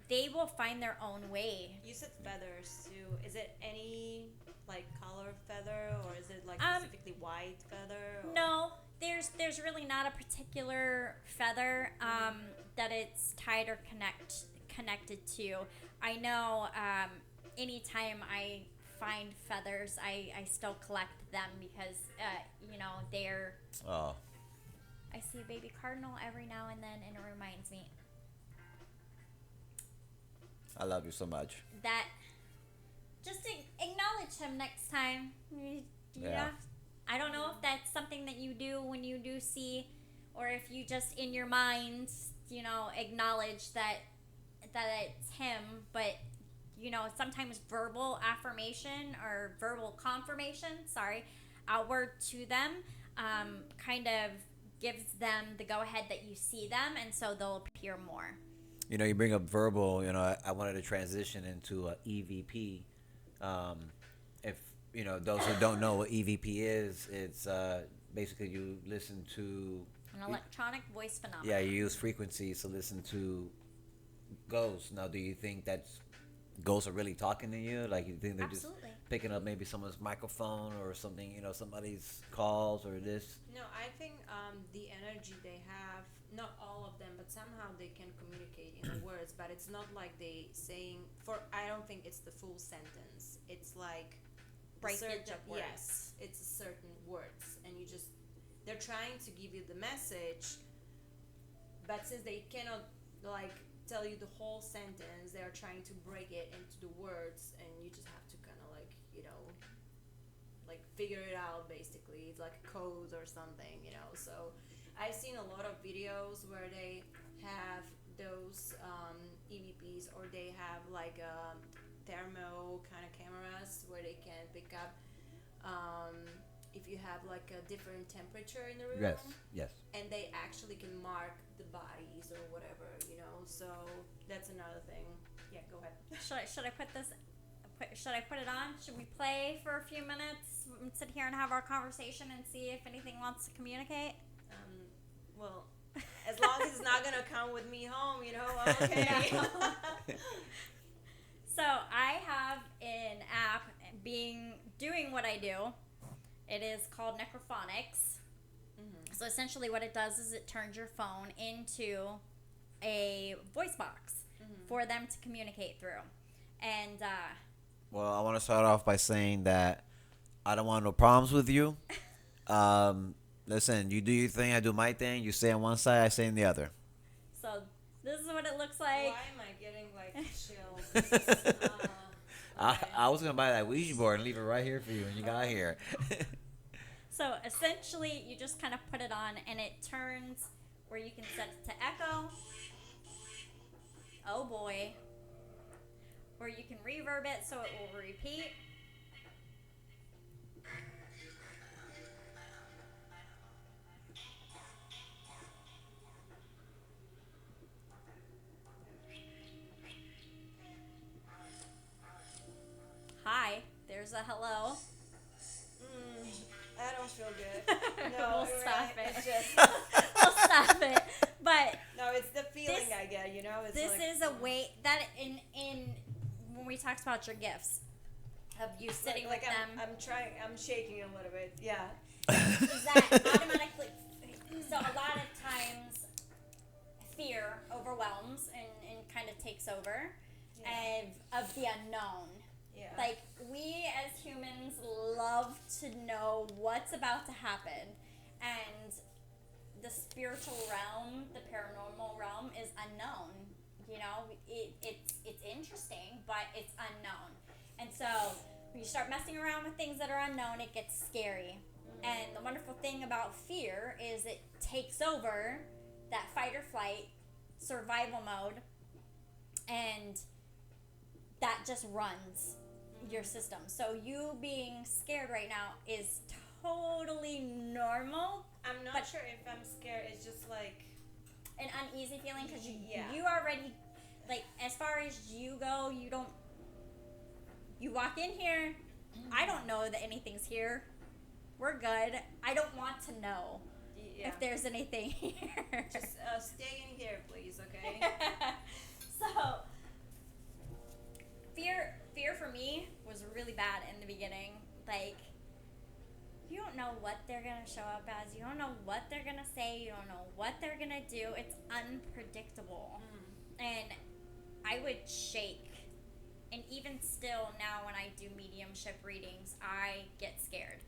B: they will find their own way.
C: You said feathers too. Is it any like color feather, or is it like specifically white feather? Or?
B: No, there's really not a particular feather that it's tied or connected to. I know anytime I find feathers, I still collect them because they're.
A: Oh.
B: I see a baby cardinal every now and then, and it reminds me
A: I love you so much.
B: that just acknowledge him next time.
A: Yeah.
B: I don't know if that's something that you do when you do see, or if you just in your mind, acknowledge that it's him. But sometimes verbal affirmation or verbal confirmation, outward to them, kind of gives them the go ahead that you see them, and so they'll appear more.
A: You bring up verbal. I wanted to transition into EVP. If those who don't know what EVP is, it's basically you listen to
B: An electronic voice phenomenon.
A: Yeah, you use frequencies to listen to ghosts. Now, do you think that ghosts are really talking to you? Like, you think they're
B: Absolutely.
A: just picking up maybe someone's microphone or something? Somebody's calls or this.
C: No, I think the energy they have, not all of them, but somehow they can communicate in the words, but it's not like they saying, I don't think it's the full sentence. It's like
B: Breakage of words.
C: Yes, it's certain words, and they're trying to give you the message, but since they cannot like tell you the whole sentence, they're trying to break it into the words, and you just have to kind of like figure it out. Basically, it's like a code or something, so I've seen a lot of videos where they have those EVPs, or they have like thermo kind of cameras where they can pick up if you have like a different temperature in the room.
A: Yes.
C: And they actually can mark the bodies or whatever, so that's another thing. Yeah, go ahead.
B: Should I put this? Should I put it on? Should we play for a few minutes and sit here and have our conversation and see if anything wants to communicate?
C: Well, as long as it's not gonna come with me home, I'm okay.
B: So I have an app doing what I do. It is called Necrophonics. Mm-hmm. So essentially what it does is it turns your phone into a voice box for them to communicate through. And
A: well, I want to start off by saying that I don't want no problems with you. Listen, you do your thing, I do my thing. You stay on one side, I stay on the other.
B: So this is what it looks like.
C: Why am I getting like chills?
A: I was gonna buy that Ouija board and leave it right here for you when you got here.
B: So essentially, you just kind of put it on, and it turns where you can set it to echo. Oh boy. Or you can reverb it so it will repeat. there's a hello.
C: I don't feel good. No,
B: We'll stop it.
C: It's just
B: We'll stop it. But
C: no, it's the feeling
B: This-
C: I get. You know, it's
B: this
C: like,
B: is a way that in when we talked about your gifts of you sitting
C: like
B: with them.
C: I'm shaking a little bit. Yeah.
B: Is that automatically? So a lot of times, fear overwhelms and kind of takes over, of the unknown.
C: Yeah.
B: Like, we as humans love to know what's about to happen, and the spiritual realm, the paranormal realm, is unknown. You know, it's interesting, but it's unknown, and so when you start messing around with things that are unknown, it gets scary. And the wonderful thing about fear is it takes over that fight or flight survival mode, and that just runs your system. So you being scared right now is totally normal.
C: I'm not
B: but-
C: sure if I'm scared. It's just like
B: An uneasy feeling because
C: Yeah.
B: you already, like, as far as you go, you walk in here, I don't know that anything's here. We're good. I don't want to know if there's anything here.
C: Just stay in here, please, okay?
B: So, fear for me was really bad in the beginning. Like, you don't know what they're gonna show up as. You don't know what they're gonna say. You don't know what they're gonna do. It's unpredictable, and I would shake. And even still now, when I do mediumship readings, I get scared.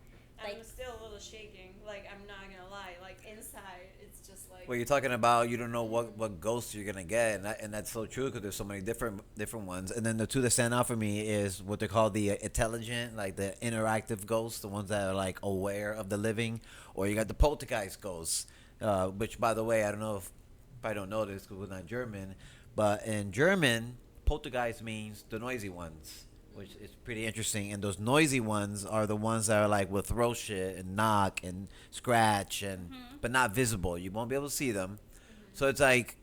B: Like,
C: I'm still a little shaking. Like, I'm not gonna lie. Like, inside, it's just like.
A: Well, you're talking about you don't know what ghosts you're gonna get, and that's so true because there's so many different ones. And then the two that stand out for me is what they call the intelligent, like the interactive ghosts, the ones that are like aware of the living, or you got the poltergeist ghosts, which, by the way, I don't know if I don't know this because we're not German, but in German, poltergeist means the noisy ones, which is pretty interesting. And those noisy ones are the ones that are like will throw shit and knock and scratch and but not visible. You won't be able to see them. So it's like,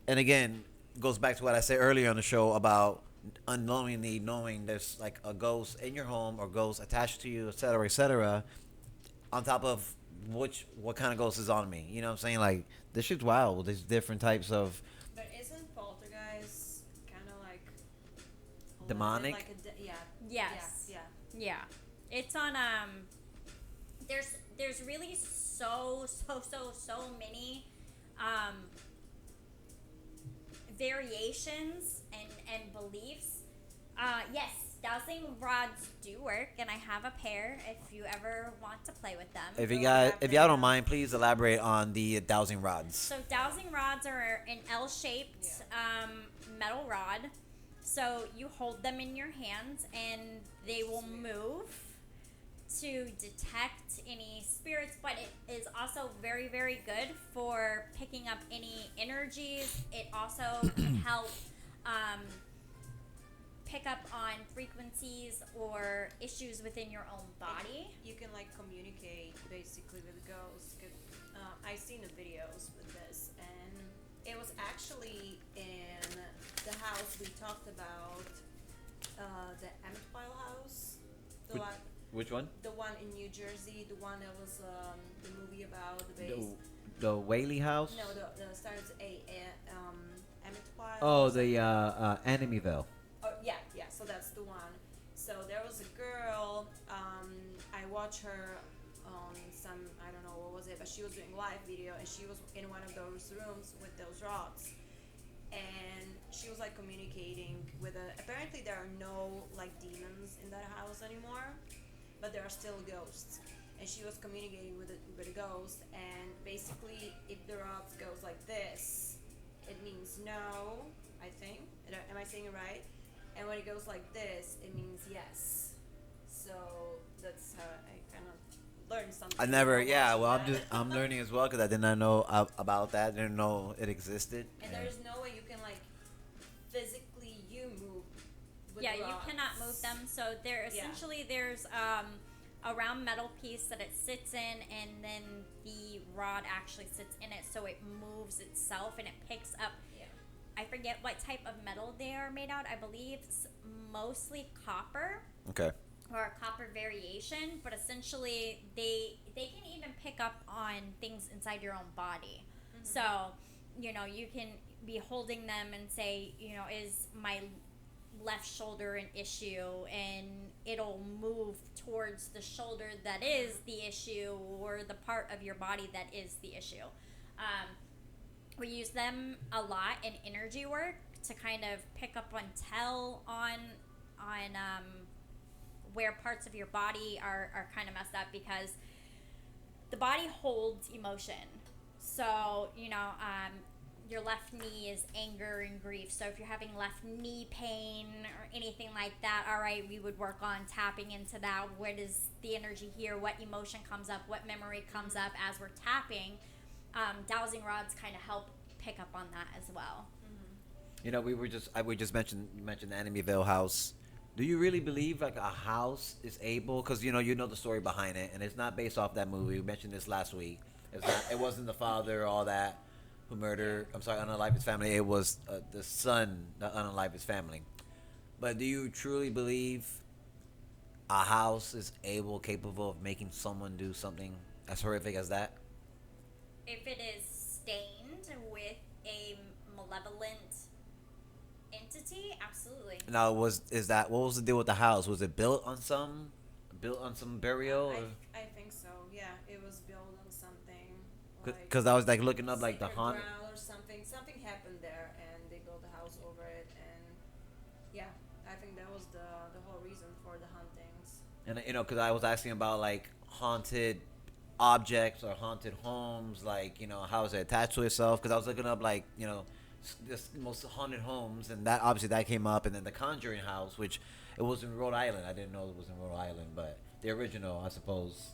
A: and again, goes back to what I said earlier on the show about unknowingly knowing there's like a ghost in your home or ghost attached to you, etc., etc. On top of what kind of ghost is on me. You know what I'm saying? Like, this shit's wild. There's different types of
C: But isn't poltergeist kind of like. a little bit
A: Demonic?
C: Like yeah.
B: yes.
C: Yeah.
B: Yeah, it's on. There's really so many variations and beliefs. Yes, dowsing rods do work, and I have a pair if you ever want to play with them.
A: if y'all don't mind, please elaborate on the dowsing rods.
B: So dowsing rods are an L-shaped metal rod. So you hold them in your hands, and they will move to detect any spirits, but it is also very, very good for picking up any energies. It also can help pick up on frequencies or issues within your own body.
C: You can like communicate basically with ghosts. I've seen the videos with this, and it was actually in the house we talked about, the Amityville house,
A: Which one?
C: the one in New Jersey, the one that was the movie about the base.
A: The Whaley house?
C: No, the starts Amityville.
D: Oh, the Enemyville.
C: Oh, yeah, so that's the one. So there was a girl, I watched her on some, I don't know what was it, but she was doing live video, and she was in one of those rooms with those rods. And she was like communicating with apparently there are no like demons in that house anymore, but there are still ghosts. And she was communicating with a ghost, and basically if the rod goes like this, it means no, I think. Am I saying it right? And when it goes like this, it means yes. So that's how I kind of learned something.
A: I never,
C: about
A: yeah.
C: watching
A: Well,
C: that.
A: I'm learning as well because I did not know about that. Didn't know it existed.
C: And there is no way you can like physically move. With
B: Yeah,
C: the
B: you
C: rods.
B: cannot move them. So there's a round metal piece that it sits in, and then the rod actually sits in it, so it moves itself and it picks up
C: Yeah.
B: I forget what type of metal they are made out. I believe mostly copper
A: Okay.
B: or a copper variation, but essentially they can even pick up on things inside your own body. So, you can be holding them and say, is my left shoulder an issue, and it'll move towards the shoulder that is the issue or the part of your body that is the issue. We use them a lot in energy work to kind of pick up on tell on where parts of your body are kind of messed up, because the body holds emotion. So, your left knee is anger and grief. So if you're having left knee pain or anything like that, all right, we would work on tapping into that. What is the energy here? What emotion comes up? What memory comes up as we're tapping? Dowsing rods kind of help pick up on that as well.
A: We just mentioned the Enemyville house. Do you really believe like a house is able? Because you know the story behind it, and it's not based off that movie. We mentioned this last week. It's not. It wasn't the father, all that, who murdered. I'm sorry, unalived his family. It was the son that unalived his family. But do you truly believe a house is capable of making someone do something as horrific as that?
B: If it is stained with a malevolent entity, absolutely.
A: Now, what was the deal with the house? Was it built on some burial?
C: I think so. Yeah, it was built on something.
A: Because I was like looking up like the
C: sacred
A: haunt.
C: ground or something. Something happened there, and they built a house over it. And yeah, I think that was the whole reason for the hauntings.
A: And because I was asking about like haunted objects or haunted homes, like how is it attached to itself? Because I was looking up like this most haunted homes, and that obviously that came up, and then the Conjuring house, which it was in Rhode Island. I didn't know it was in Rhode Island, but the original, I suppose.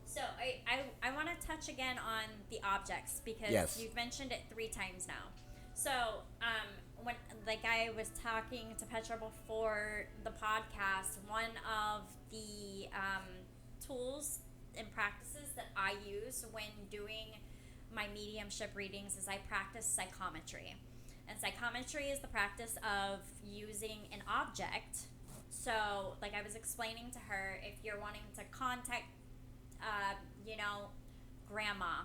B: So I want to touch again on the objects, because
A: Yes.
B: you've mentioned it 3 times now. So when like I was talking to Petra before the podcast, one of the tools and practices that I use when doing my mediumship readings is I practice psychometry. And psychometry is the practice of using an object. So, like I was explaining to her, if you're wanting to contact, grandma,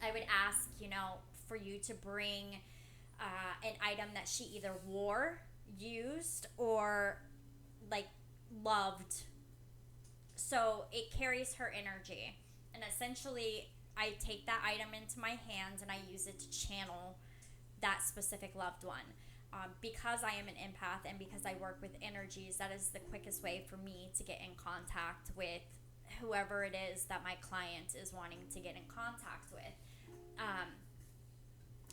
B: I would ask, for you to bring an item that she either wore, used, or like loved. So it carries her energy. And essentially, I take that item into my hands and I use it to channel that specific loved one. Because I am an empath and because I work with energies, that is the quickest way for me to get in contact with whoever it is that my client is wanting to get in contact with.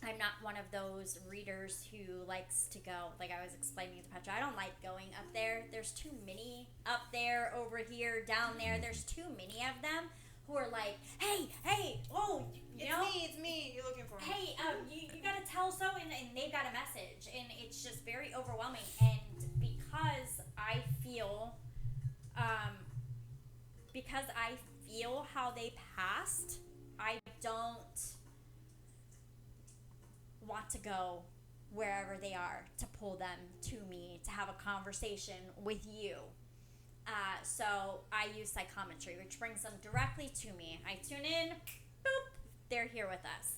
B: I'm not one of those readers who likes to go, like I was explaining to Petra, I don't like going up there. There's too many up there, over here, down there. There's too many of them who are like, hey, oh,
C: It's me. You're looking for me.
B: Hey, you gotta tell so, and they've got a message, and it's just very overwhelming. And because I feel how they passed, I don't want to go wherever they are to pull them to me to have a conversation with you. So I use psychometry, which brings them directly to me. I tune in, boop, they're here with us.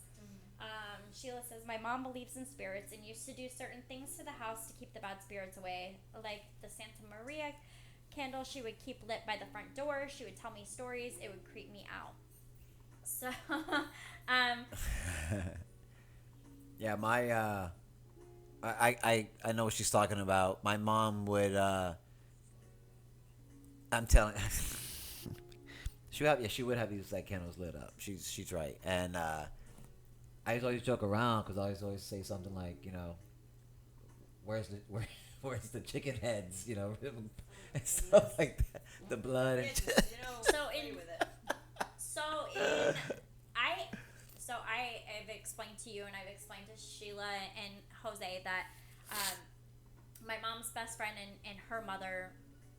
B: Sheila says, my mom believes in spirits and used to do certain things to the house to keep the bad spirits away. Like the Santa Maria candle she would keep lit by the front door. She would tell me stories. It would creep me out. So,
A: yeah, my I know what she's talking about. My mom would I'm telling she would have these like candles lit up. She's right. And I always joke around because I always say something like, where's the chicken heads, and stuff like that. The blood and
B: I've explained to you and I've explained to Sheila and Jose that my mom's best friend and her mother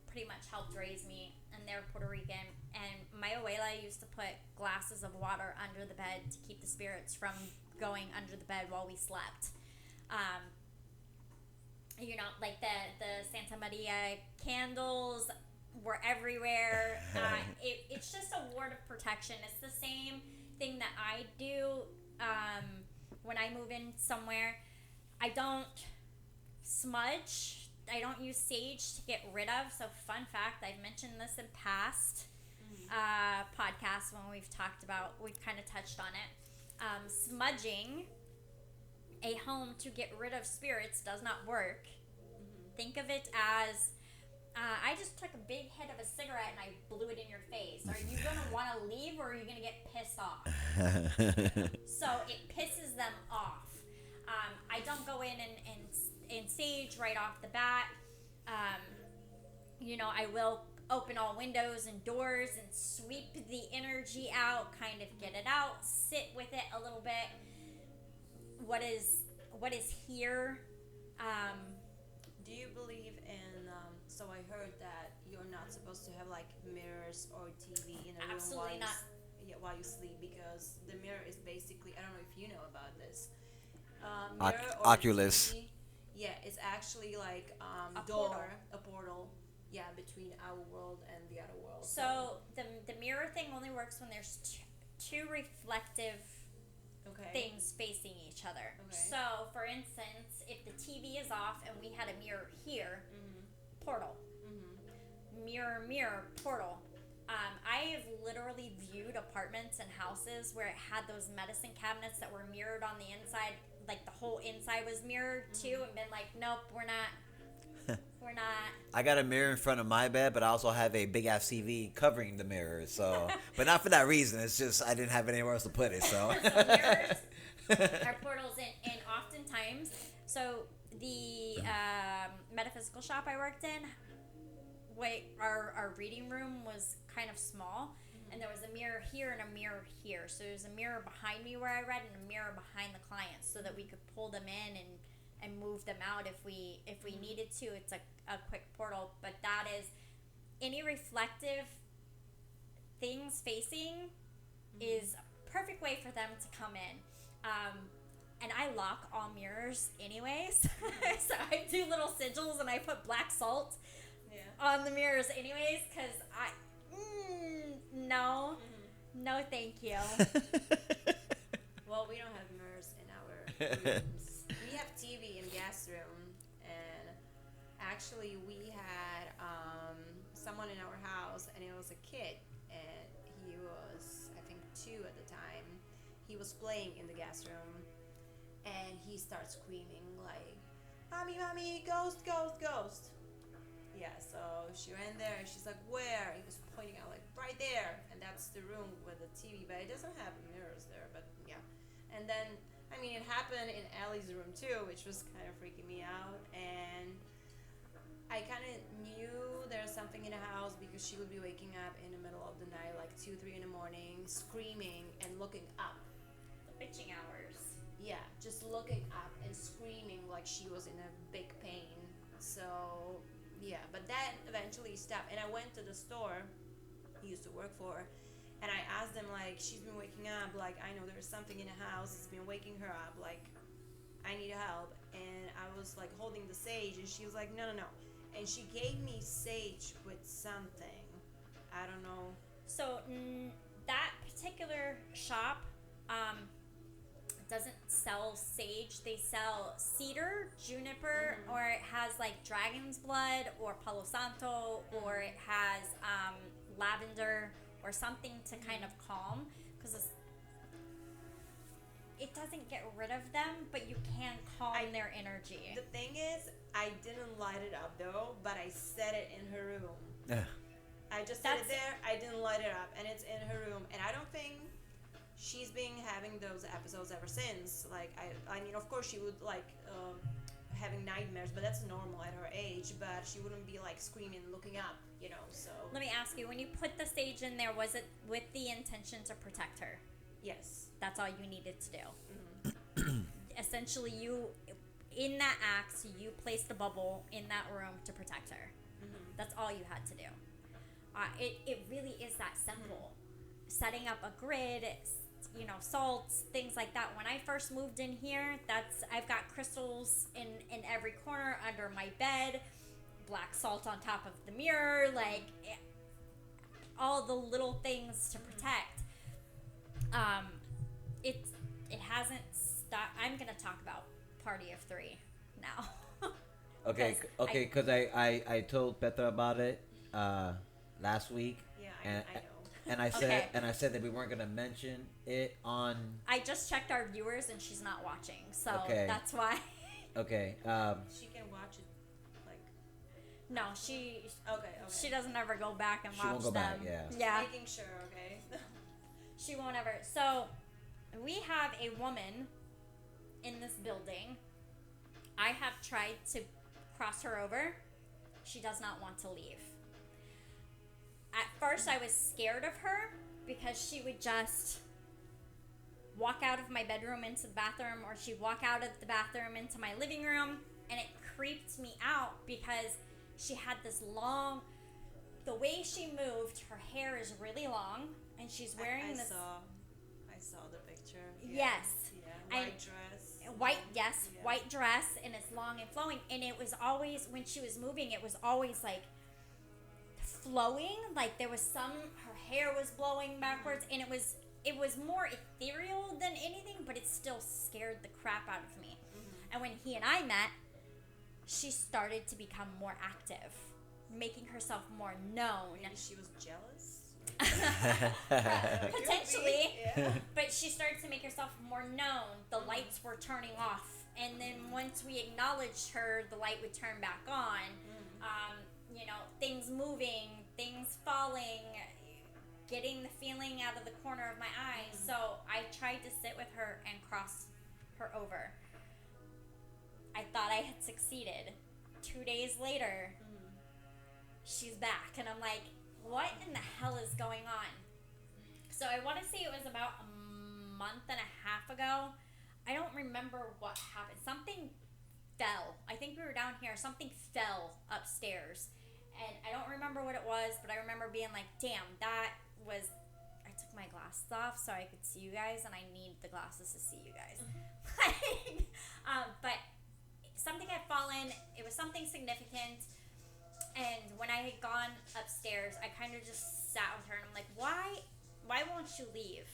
B: pretty much helped raise me, and they're Puerto Rican, and my abuela used to put glasses of water under the bed to keep the spirits from going under the bed while we slept. You know, like the Santa Maria candles were everywhere. It's just a word of protection. It's the same thing that I do when I move in somewhere. I don't smudge. I don't use sage to get rid of. So, fun fact, I've mentioned this in past podcasts when we've kind of touched on it. Smudging a home to get rid of spirits does not work. Think of it as I just took a big hit of a cigarette and I blew it in your face. Are you going to want to leave or are you going to get pissed off? So it pisses them off. I don't go in and sage right off the bat. You know, I will open all windows and doors and sweep the energy out, kind of get it out, sit with it a little bit. What is here?
C: Do you believe in? So I heard that you're not supposed to have like mirrors or TV in a room
B: Absolutely not.
C: While you sleep, because the mirror is basically, I don't know if you know about this.
A: Oculus.
C: TV, yeah, it's actually like
B: A
C: door,
B: portal.
C: a portal. Yeah, between our world and the other world.
B: So the mirror thing only works when there's two reflective
C: Okay.
B: things facing each other.
C: Okay.
B: So, for instance, if the TV is off and we had a mirror here, portal. Mirror, portal. I have literally viewed apartments and houses where it had those medicine cabinets that were mirrored on the inside, like the whole inside was mirrored too, and been like, nope, we're not. We're not.
A: I got a mirror in front of my bed, but I also have a big ass TV covering the mirror. So, but not for that reason. It's just I didn't have anywhere else to put it. So,
B: So mirrors are portals, and oftentimes, so the metaphysical shop I worked in, our reading room was kind of small, and there was a mirror here and a mirror here. So there's a mirror behind me where I read, and a mirror behind the clients, so that we could pull them in and move them out if we needed to. It's a quick portal, but that is any reflective things facing is a perfect way for them to come in. And I lock all mirrors anyways. So I do little sigils and I put black salt on the mirrors anyways, because no thank you.
C: Well, we don't have mirrors in our rooms. We have TV in guest room, and actually we had someone in our house, and it was a kid, and he was, I think, 2 at the time. He was playing in the guest room, and he starts screaming like, "Mommy, mommy, ghost, ghost, ghost!" Yeah, so she ran there, and she's like, "Where?" He was pointing out like, "Right there," and that's the room with the TV, but it doesn't have mirrors there. But yeah, and then I mean, it happened in Ellie's room too, which was kind of freaking me out. And I kind of knew there was something in the house because she would be waking up in the middle of the night, like 2, 3 in the morning, screaming and looking up.
B: The witching hours.
C: Yeah, just looking up and screaming like she was in a big pain. So, yeah, but that eventually stopped. And I went to the store he used to work for, and I asked them, like, she's been waking up, like, I know there's something in the house, it's been waking her up, like, I need help. And I was, like, holding the sage, and she was like, no. And she gave me sage with something. I don't know.
B: So, that particular shop doesn't sell sage. They sell cedar, juniper, or it has, like, dragon's blood, or palo santo, or it has lavender, or something to kind of calm, because it doesn't get rid of them, but you can calm their energy.
C: The thing is, I didn't light it up though, but I set it in her room. I just set it there, I didn't light it up, and it's in her room. And I don't think she's been having those episodes ever since. Like, I mean, of course she would, like, having nightmares, but that's normal at her age, but she wouldn't be, like, screaming, looking up, you know, so.
B: Let me ask you, when you put the sage in there, was it with the intention to protect her?
C: Yes.
B: That's all you needed to do. Essentially, in that act, you placed a bubble in that room to protect her. That's all you had to do. It really is that simple. Setting up a grid, salts, things like that. When I first moved in here, I've got crystals in every corner under my bed, black salt on top of the mirror, all the little things to protect. Um, it it hasn't stopped. I'm gonna talk about Party of Three now.
D: Okay,
B: 'Cause
D: because I told Petra about it last week.
C: Yeah,
D: and
C: I know.
D: and I said
B: Okay.
D: that we weren't gonna mention it on.
B: I just checked our viewers and she's not watching, so
D: Okay.
B: that's why.
D: Okay.
C: She can watch it, like.
B: No, she
C: Okay.
B: she doesn't ever go back and
D: She
B: watch
D: won't go
B: them.
D: back, yeah.
B: Yeah,
C: Making sure, okay.
B: she won't ever. So we have a woman in this building. I have tried to cross her over. She does not want to leave. At first, I was scared of her because she would just walk out of my bedroom into the bathroom, or she'd walk out of the bathroom into my living room, and it creeped me out because she had this long. The way she moved, her hair is really long, and she's wearing
C: I
B: this
C: saw the picture.
B: Yes.
C: Yeah.
B: And-
C: White dress.
B: white, yes,
C: Yeah.
B: white dress, and it's long and flowing, and it was always, when she was moving, it was always like flowing, like there was her hair was blowing backwards, and it was more ethereal than anything, but it still scared the crap out of me. And when he and I met, she started to become more active, making herself more known.
C: Maybe she was jealous.
B: Potentially.
C: Yeah.
B: But she started to make herself more known. The lights were turning off, and then once we acknowledged her, the light would turn back on. Things moving, things falling, getting the feeling out of the corner of my eyes. So I tried to sit with her and cross her over. I thought I had succeeded. 2 days later, she's back, and I'm like, what in the hell is going on? So I want to say it was about a month and a half ago. I don't remember what happened. Something fell. I think we were down here. Something fell upstairs. And I don't remember what it was, but I remember being like, damn, that was... I took my glasses off so I could see you guys, and I need the glasses to see you guys. But something had fallen. It was something significant. And when I had gone upstairs, I kind of just sat with her, and I'm like, why won't you leave?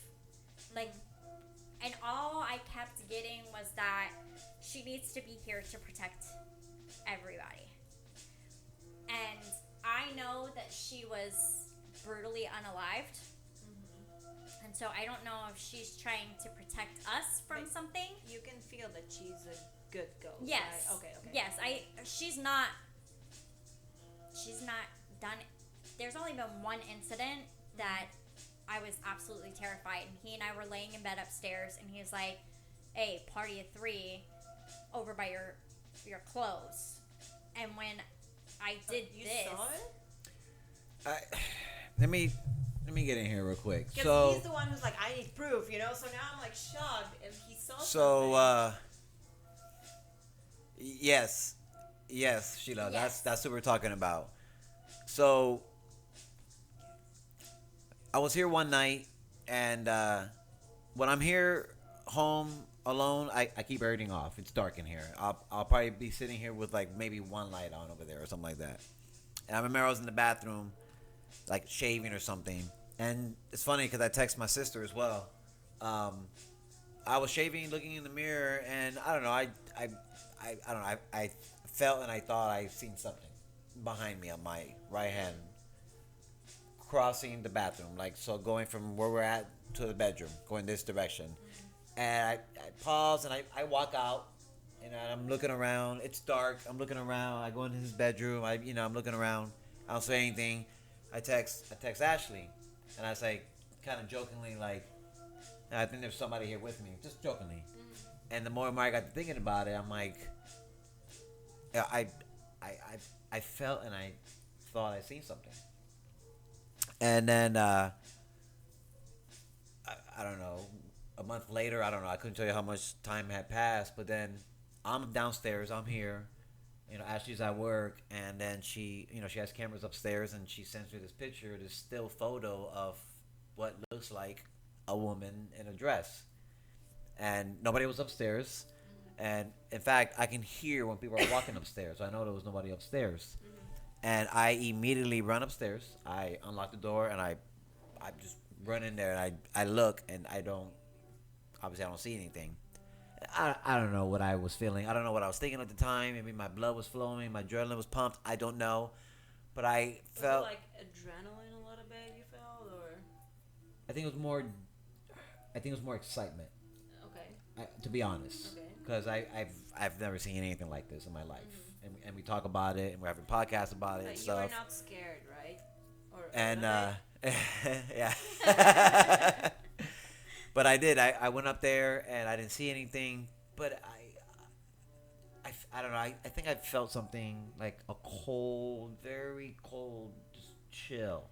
B: And all I kept getting was that she needs to be here to protect everybody. And I know that she was brutally unalived. And so I don't know if she's trying to protect us from something.
C: You can feel that she's a good ghost.
B: Yes.
C: Right? Okay.
B: Yes, she's not done. There's only been one incident that I was absolutely terrified, and he and I were laying in bed upstairs, and he was like, hey, Party of Three over by your clothes. And when I did
C: You
B: this,
C: saw it?
A: Let me get in here real quick.
C: Because
A: So
C: he's the one who's like, I need proof, So now I'm like shocked if he saw
A: so
C: something.
A: yes, Sheila,
B: Yes.
A: that's what we're talking about. So I was here one night, and when I'm here home alone, I keep everything off. It's dark in here. I'll probably be sitting here with like maybe one light on over there or something like that. And I remember I was in the bathroom, like shaving or something. And it's funny because I text my sister as well. I was shaving, looking in the mirror, and I don't know. I don't know. I felt and I thought I seen something behind me on my right hand, crossing the bathroom, like so, going from where we're at to the bedroom, going this direction. And I pause and I walk out, and I'm looking around. It's dark. I'm looking around. I go into his bedroom. I'm looking around. I don't say anything. I text Ashley, and I say, kind of jokingly, like, I think there's somebody here with me, just jokingly. And the more and more I got to thinking about it, I'm like, yeah, I felt and I thought I seen something. And then I don't know, a month later, I don't know, I couldn't tell you how much time had passed, but then I'm downstairs, I'm here, Ashley's at work, and then she has cameras upstairs, and she sends me this picture, this still photo of what looks like a woman in a dress, and nobody was upstairs. And in fact, I can hear when people are walking upstairs. So I know there was nobody upstairs. And I immediately run upstairs. I unlock the door and I just run in there and I look and I don't, obviously I don't see anything. I don't know what I was feeling. I don't know what I was thinking at the time. Maybe my blood was flowing, my adrenaline was pumped. I don't know. But I felt.
C: Was it like adrenaline a little bit you felt, or?
A: I think it was more. I think it was more excitement.
C: Okay.
A: To be honest.
C: Okay.
A: Because I've never seen anything like this in my life. And we talk about it and we're having podcasts about it
C: But
A: and
C: you
A: stuff.
C: were not scared, right? Or
A: And
C: really?
A: yeah. But I did. I went up there and I didn't see anything. But I don't know. I think I felt something like a cold, very cold, just chill,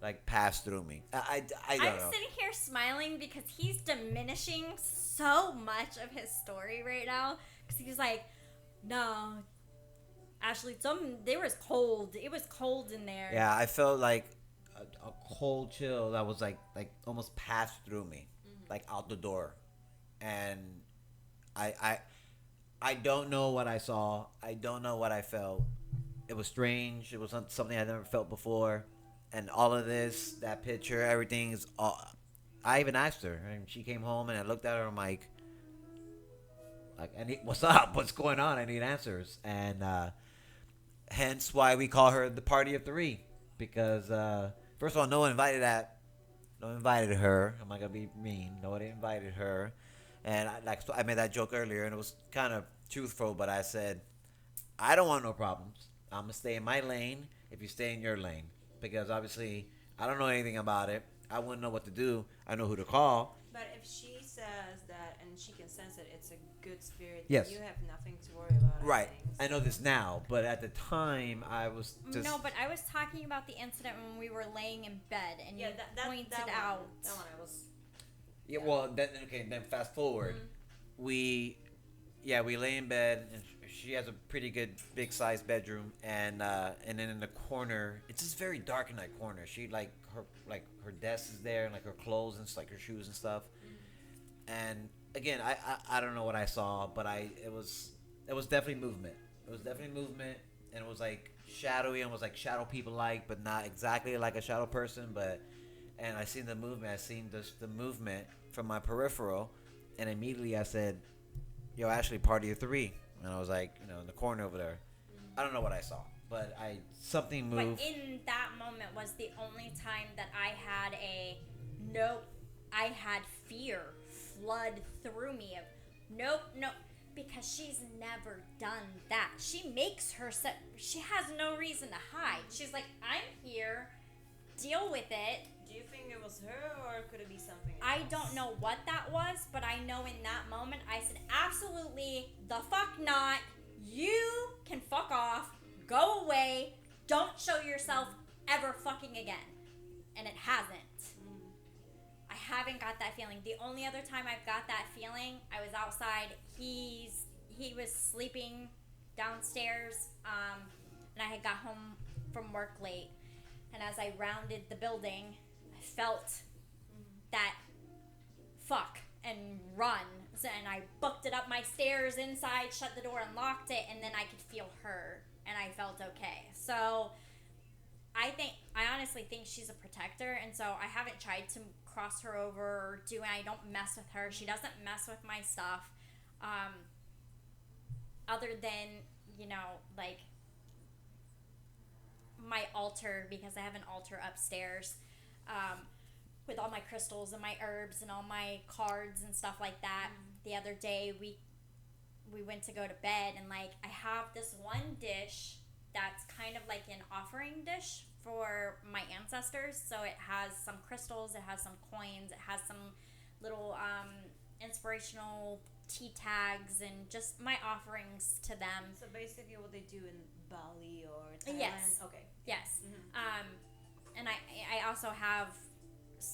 A: like pass through me. I don't
B: I'm
A: know.
B: sitting here smiling because he's diminishing so much of his story right now. Because he's like, no, Ashley, there was cold. It was cold in there.
A: Yeah, I felt like a cold chill that was like almost passed through me, like out the door, and I don't know what I saw. I don't know what I felt. It was strange. It was something I never felt before, and all of this, that picture, everything is all. I even asked her, and she came home, and I looked at her. I'm like, what's up? What's going on? I need answers, and hence why we call her the party of three, because first of all, no one invited her. I'm not gonna be mean. Nobody invited her, and I made that joke earlier, and it was kind of truthful, but I said, I don't want no problems. I'm gonna stay in my lane if you stay in your lane, because obviously I don't know anything about it. I wouldn't know what to do. I know who to call.
C: But if she says that and she can sense it, it's a good spirit.
A: Yes.
C: You have nothing to worry about.
A: Right.
C: Things.
A: I know this now, but at the time I was just.
B: No, but I was talking about the incident when we were laying in bed and you pointed
C: that
B: out.
C: One, that one I was.
A: Yeah. Well, then fast forward. We lay in bed, and she has a pretty good big sized bedroom, and then in the corner, it's just very dark in that corner. She her desk is there, and like her clothes and like her shoes and stuff. And again, I don't know what I saw, but it was definitely movement. It was definitely movement, and it was like shadowy, and was like shadow people like, but not exactly like a shadow person, but. And I seen the movement. I seen the movement from my peripheral, and immediately I said, "Yo, Ashley, party of three." And I was like, in the corner over there. I don't know what I saw, but something moved.
B: But in that moment was the only time that I had I had fear flood through me of nope, because she's never done that. She makes herself, she has no reason to hide. She's like, I'm here, deal with it.
C: Do you think it was her, or could it be something else?
B: I don't know what that was, but I know in that moment I said, absolutely the fuck not. You can fuck off, go away, don't show yourself ever fucking again. And it hasn't. I haven't got that feeling. The only other time I've got that feeling, I was outside. He was sleeping downstairs, and I had got home from work late. And as I rounded the building, I felt that fuck and run. And I booked it up my stairs inside, shut the door and locked it, and then I could feel her, and I felt okay. So I honestly think she's a protector, and so I haven't tried to cross her over or I don't mess with her. She doesn't mess with my stuff. Other than, like my altar, because I have an altar upstairs with all my crystals and my herbs and all my cards and stuff like that. The other day we went to go to bed, and like I have this one dish that's kind of like an offering dish for my ancestors. So it has some crystals, it has some coins, it has some little inspirational tea tags, and just my offerings to them.
C: So basically what they do in Bali or Thailand?
B: Yes.
C: Okay.
B: Yes. And I also have,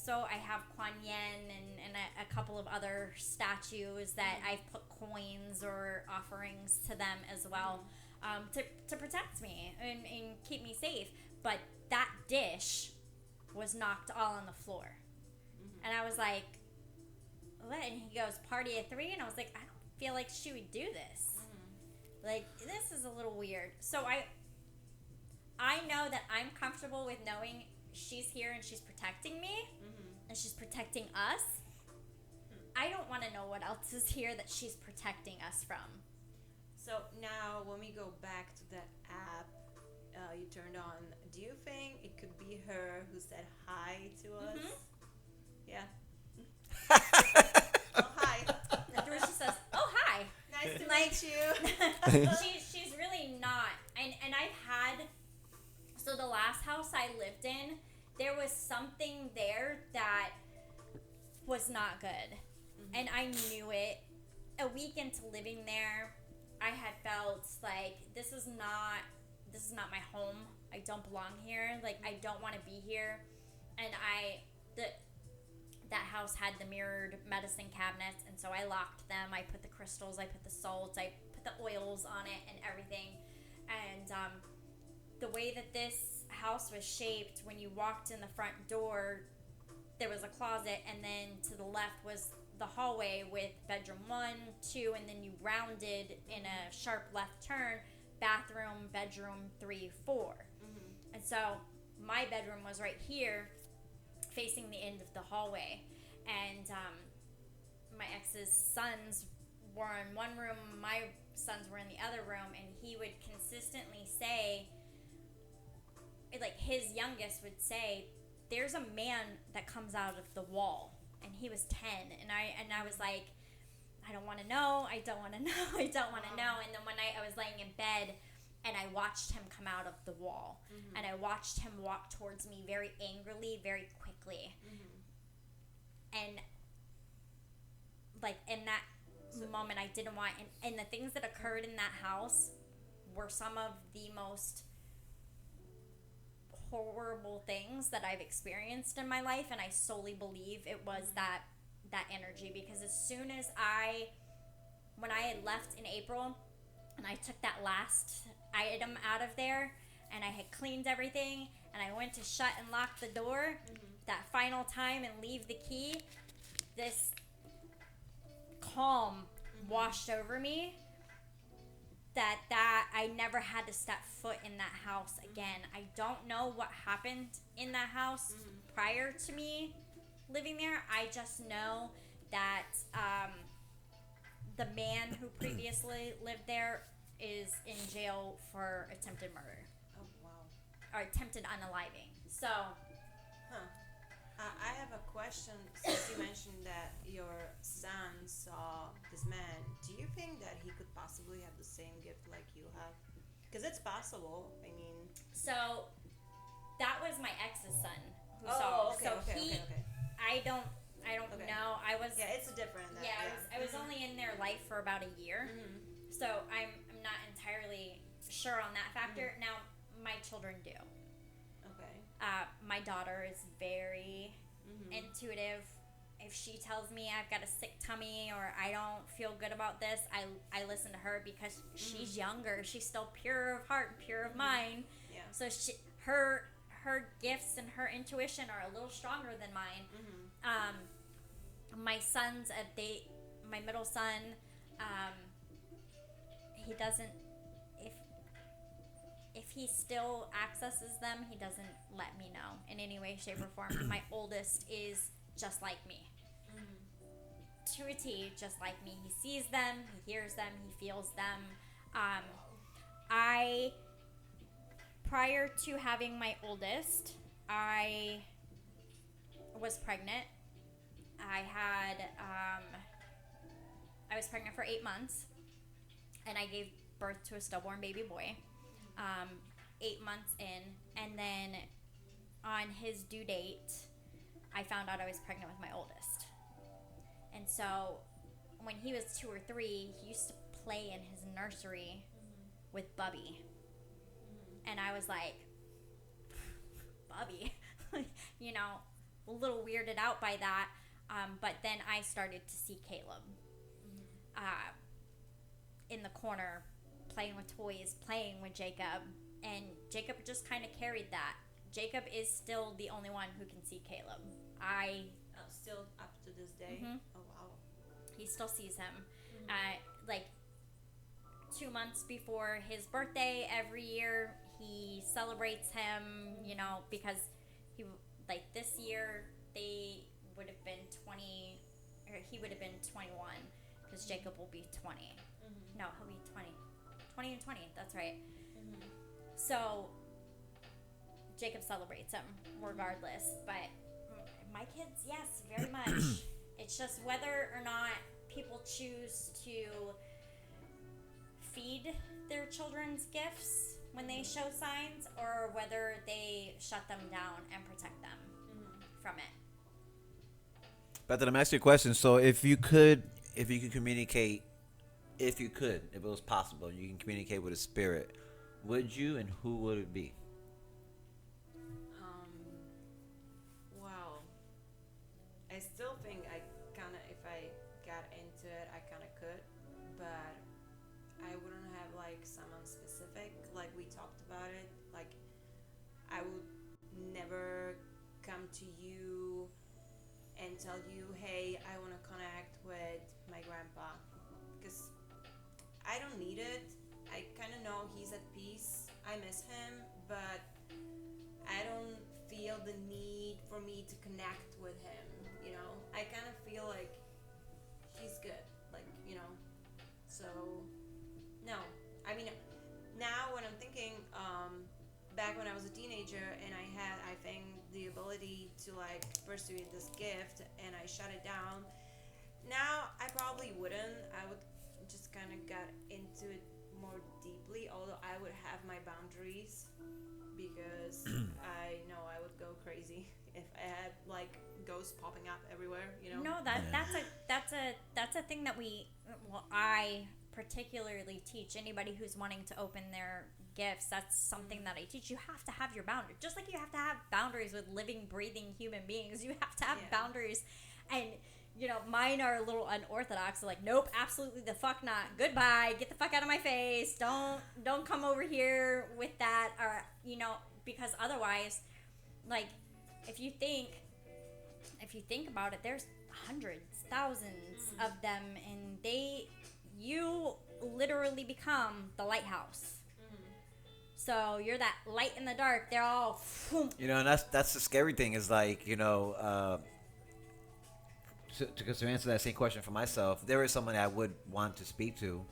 B: I have Kuan Yin and a couple of other statues that I've put coins or offerings to them as well, to protect me and keep me safe. But that dish was knocked all on the floor. And I was like, what? And he goes, party at 3? And I was like, I don't feel like she would do this. Like, this is a little weird. So I know that I'm comfortable with knowing she's here and she's protecting me and she's protecting us. I don't want to know what else is here that she's protecting us from.
C: So now, when we go back to that app you turned on, do you think it could be her who said hi to us? Yeah. Oh, hi.
B: After she says, "Oh, hi."
C: Nice to meet you.
B: She's really not. And I've had, so the last house I lived in, there was something there that was not good. And I knew it. A week into living there, I had felt like this is not my home. I don't belong here. Like, I don't want to be here. And that house had the mirrored medicine cabinets, and so I locked them. I put the crystals, I put the salts, I put the oils on it and everything. And the way that this house was shaped, when you walked in the front door, there was a closet, and then to the left was the hallway with bedroom 1, 2, and then you rounded in a sharp left turn, bathroom, bedroom 3, 4. And so my bedroom was right here, facing the end of the hallway. And my ex's sons were in one room, my sons were in the other room, and he would consistently say, like, his youngest would say, there's a man that comes out of the wall. And he was 10, and I was like, I don't want to know, I don't want to know, I don't want to know. And then one night I was laying in bed, and I watched him come out of the wall, and I watched him walk towards me very angrily, very quickly. And, like, in that moment, I didn't want, and the things that occurred in that house were some of the most horrible things that I've experienced in my life, and I solely believe it was that energy. Because as soon as when I had left in April and I took that last item out of there and I had cleaned everything and I went to shut and lock the door that final time and leave the key, this calm washed over me that I never had to step foot in that house again. I don't know what happened in that house prior to me living there. I just know that the man who previously lived there is in jail for attempted murder.
C: Oh, wow.
B: Or attempted unaliving. So,
C: I have a question. Since you mentioned that your son saw this man, do you think that he could possibly have the same gift like you have? Because it's possible. I mean,
B: so that was my ex's son who saw.
C: Okay,
B: So
C: okay.
B: I don't
C: Okay.
B: know. I was
C: Yeah, it's different.
B: I was only in their life for about a year, so I'm not entirely sure on that factor. Now my children do.
C: Okay.
B: My daughter is very intuitive. If she tells me I've got a sick tummy or I don't feel good about this, I listen to her because she's younger. She's still pure of heart, pure of mind.
C: Yeah.
B: So her gifts and her intuition are a little stronger than mine. My sons, my middle son, he doesn't. If he still accesses them, he doesn't let me know in any way, shape, or form. My oldest is just like me. To a T, just like me. He sees them, he hears them, he feels them. Prior to having my oldest, I was pregnant. I was pregnant for 8 months, and I gave birth to a stillborn baby boy. 8 months in, and then on his due date, I found out I was pregnant with my oldest. And so when he was 2 or 3, he used to play in his nursery with Bubby. And I was like, Bubby, you know, a little weirded out by that. But then I started to see Caleb in the corner, playing with toys, playing with Jacob, and Jacob just kind of carried that. Jacob is still the only one who can see Caleb. I
C: Still up to this day.
B: Mhm.
C: Oh wow.
B: He still sees him.
C: Mhm.
B: Like 2 months before his birthday every year, he celebrates him. Because he like this year they would have been 20, or he would have been 21, because Jacob will be 20.
C: Mhm.
B: No, he'll be 20. 20 and 20. That's right.
C: Mhm.
B: So Jacob celebrates him regardless. But my kids, yes, very much. It's just whether or not people choose to feed their children's gifts when they show signs, or whether they shut them down and protect them from it.
A: But then I'm asking you a question. So if you could communicate, if it was possible, you can communicate with a spirit, would you, and who would it be?
C: Wow. I still think I kind of, if I got into it, I kind of could, but I wouldn't have like someone specific. Like we talked about it. Like I would never come to you and tell you, hey, I want to connect with my grandpa, because I don't need it. I kind of know he's at peace. I miss him, but I don't feel the need for me to connect with him. I kind of feel like he's good. So no. I mean, now when I'm thinking, back when I was a teenager and I had, I think, the ability to like pursue this gift and I shut it down. Now I probably wouldn't. I would just kind of get into it more deeply, although I would have my boundaries, because I know I would go crazy if I had like ghosts popping up everywhere.
B: No, that's a thing that I particularly teach anybody who's wanting to open their gifts. That's something that I teach. You have to have your boundaries, just like you have to have boundaries with living, breathing human beings. You have to have boundaries, and mine are a little unorthodox. Like, nope, absolutely the fuck not. Goodbye. Get the fuck out of my face. Don't come over here with that. Or because otherwise, like, if you think about it, there's hundreds, thousands of them, and you literally become the lighthouse. So you're that light in the dark. They're all,
A: And that's the scary thing, is like, to answer that same question for myself, there is someone I would want to speak to.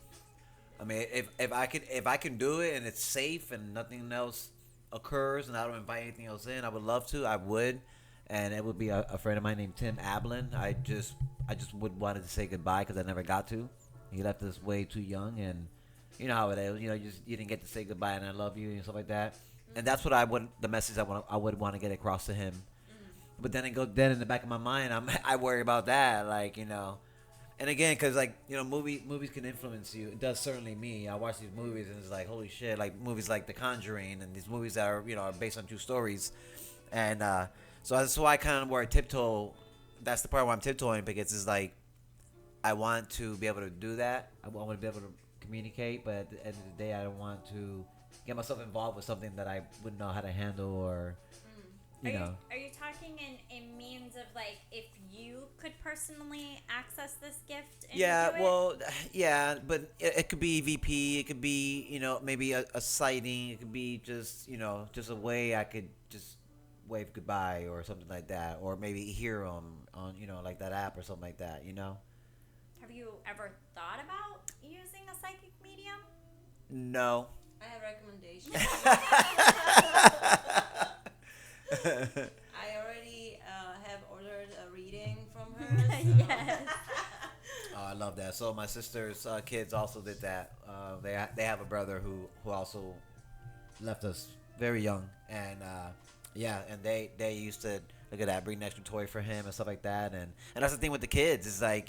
A: I mean, if I can do it and it's safe and nothing else occurs and I don't invite anything else in, I would love to. I would, and it would be a friend of mine named Tim Ablin. I just would wanted to say goodbye because I never got to. He left us way too young, and you know how it is. You didn't get to say goodbye and I love you and stuff like that. And that's what the message I would want to get across to him. But then in the back of my mind, I worry about that, like, and again, because like, movies can influence you. It does, certainly me. I watch these movies and it's like, holy shit, like movies like The Conjuring and these movies that are are based on true stories, and so that's why I kind of where I tiptoe. That's the part where I'm tiptoeing, because it's like I want to be able to do that. I want to be able to communicate, but at the end of the day, I don't want to get myself involved with something that I wouldn't know how to handle, or you know.
B: Are you talking in means of like if you could personally access this gift? And
A: Yeah,
B: do it?
A: well, yeah, but it could be VP. It could be maybe a sighting. It could be just just a way I could just wave goodbye or something like that, or maybe hear them on like that app or something like that.
B: Have you ever thought about using a psychic medium?
A: No.
C: I have recommendations. I already have ordered a reading from her. So.
B: Yes.
A: Oh, I love that. So my sister's kids also did that. They have a brother who also left us very young, and and they used to look at that, bring an extra toy for him and stuff like that, and that's the thing with the kids, is like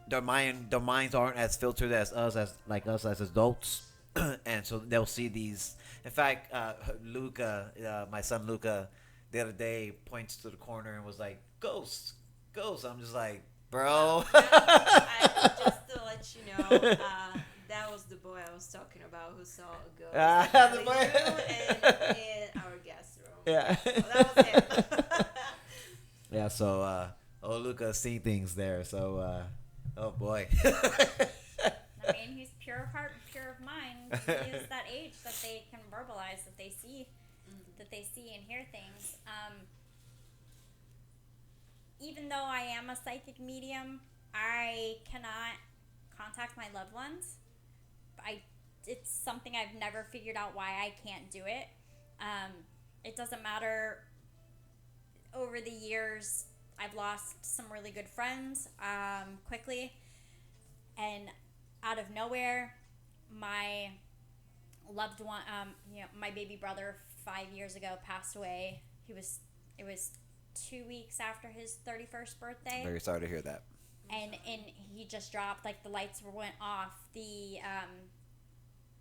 A: their minds aren't as filtered as us as adults, and so they'll see these. In fact, Luca, my son Luca, the other day points to the corner and was like, "Ghosts, ghosts." I'm just like, bro.
C: Just to let you know, that was the boy I was talking about who saw a ghost
A: The
C: in
A: boy.
C: the room and in our guest room.
A: Yeah.
C: So that was him.
A: So, Luca's seen things there. So, oh boy.
B: I mean, he's pure of heart, pure of mind. He is that age that they can verbalize, that they see and hear things. Even though I am a psychic medium, I cannot contact my loved ones. It's something I've never figured out why I can't do it. It doesn't matter. Over the years, I've lost some really good friends quickly, and out of nowhere, my loved one, my baby brother 5 years ago passed away. It was 2 weeks after his 31st birthday.
A: Very sorry to hear that.
B: And he just dropped, like the lights went off. The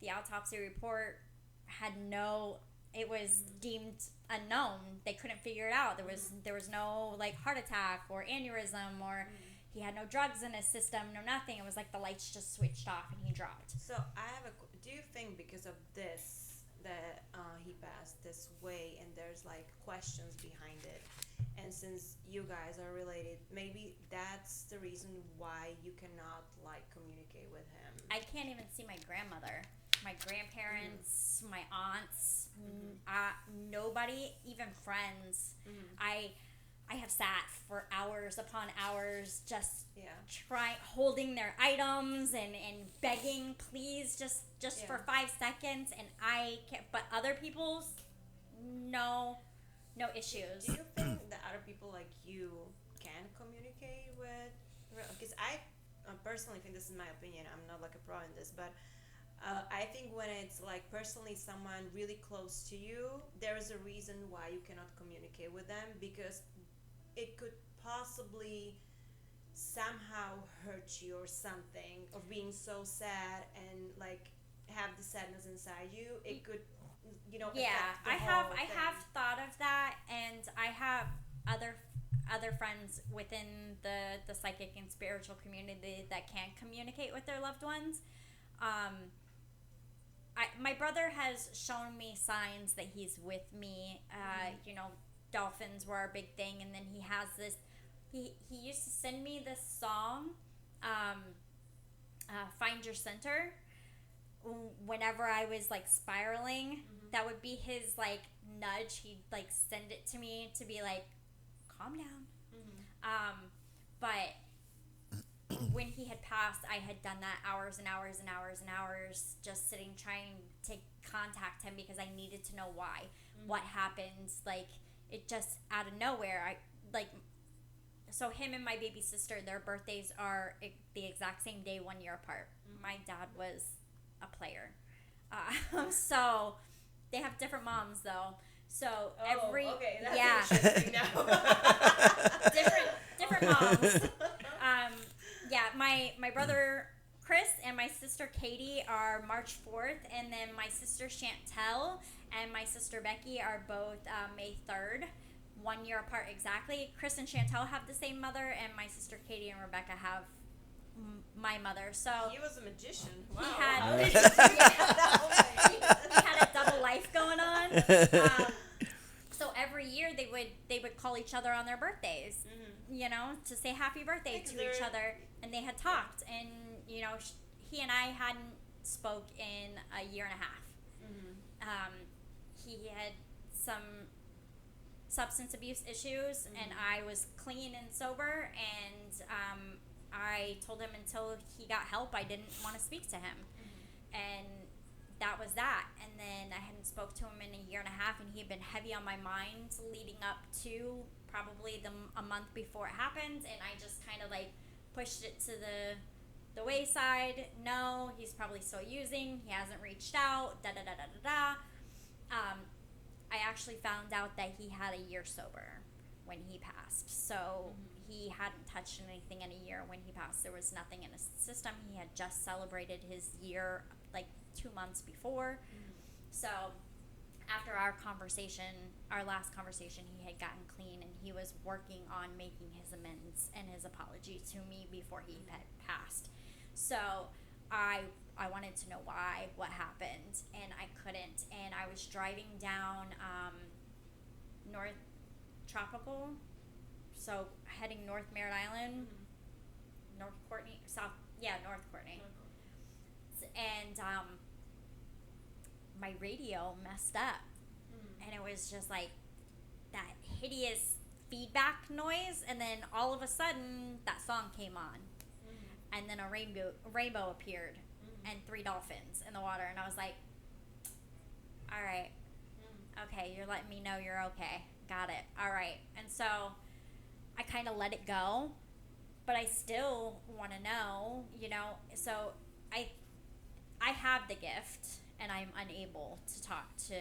B: autopsy report had it was deemed unknown. They couldn't figure it out. There was no like heart attack or aneurysm or he had no drugs in his system, no nothing. It was like the lights just switched off and he dropped.
C: So do you think because of this that he passed this way and there's like questions behind it? And since you guys are related, maybe that's the reason why you cannot like communicate with him.
B: I can't even see my grandmother, my grandparents, my aunts, nobody, even friends. I have sat for hours upon hours just holding their items and begging, please, just for 5 seconds, and I can't. But other people's, no issues.
C: Do you think that other people like you can communicate with? Because I personally think, this is my opinion, I'm not like a pro in this, but I think when it's like personally someone really close to you, there is a reason why you cannot communicate with them, because it could possibly somehow hurt you or something, of being so sad and like have the sadness inside you. It could, affect the
B: I
C: whole
B: have
C: thing.
B: thought of that, and I have other friends within the psychic and spiritual community that can communicate with their loved ones. My brother has shown me signs that he's with me. Dolphins were a big thing, and then he has this. He used to send me this song, "Find Your Center." Whenever I was like spiraling, that would be his like nudge. He'd like send it to me to be like, calm down. But when he had passed, I had done that hours and hours and hours and hours, just sitting trying to contact him because I needed to know why, what happened. Like, it just out of nowhere. So him and my baby sister, their birthdays are the exact same day, 1 year apart. My dad was a player. So they have different moms though. So
C: That's interesting now.
B: different moms. My brother Chris and my sister Katie are March 4th, and then my sister Chantel and my sister Becky are both May 3rd, 1 year apart exactly. Chris and Chantel have the same mother, and my sister Katie and Rebecca have my mother. So
C: he was a magician. Wow.
B: He had a double life going on. So every year they would call each other on their birthdays, to say happy birthday to each other, and they had talked, and he and I hadn't spoke in a year and a half. He had some substance abuse issues, and I was clean and sober, and I told him until he got help, I didn't want to speak to him, and that was that. And then I hadn't spoke to him in a year and a half, and he had been heavy on my mind leading up to probably a month before it happened, and I just kind of like pushed it to the wayside. No, he's probably still using. He hasn't reached out. I actually found out that he had a year sober when he passed. So he hadn't touched anything in a year when he passed. There was nothing in his system. He had just celebrated his year like 2 months before. So after our last conversation, he had gotten clean, and he was working on making his amends and his apology to me before he had passed. So I wanted to know why, what happened, and I couldn't. And I was driving down North Tropical so heading North Merritt Island, North Courtney, North Courtney, and my radio messed up, and it was just like that hideous feedback noise, and then all of a sudden that song came on, and then a rainbow appeared, and 3 dolphins in the water, and I was like, all right, okay, you're letting me know you're okay, got it, all right. And so I kind of let it go, but I still want to know, so I have the gift, and I'm unable to talk to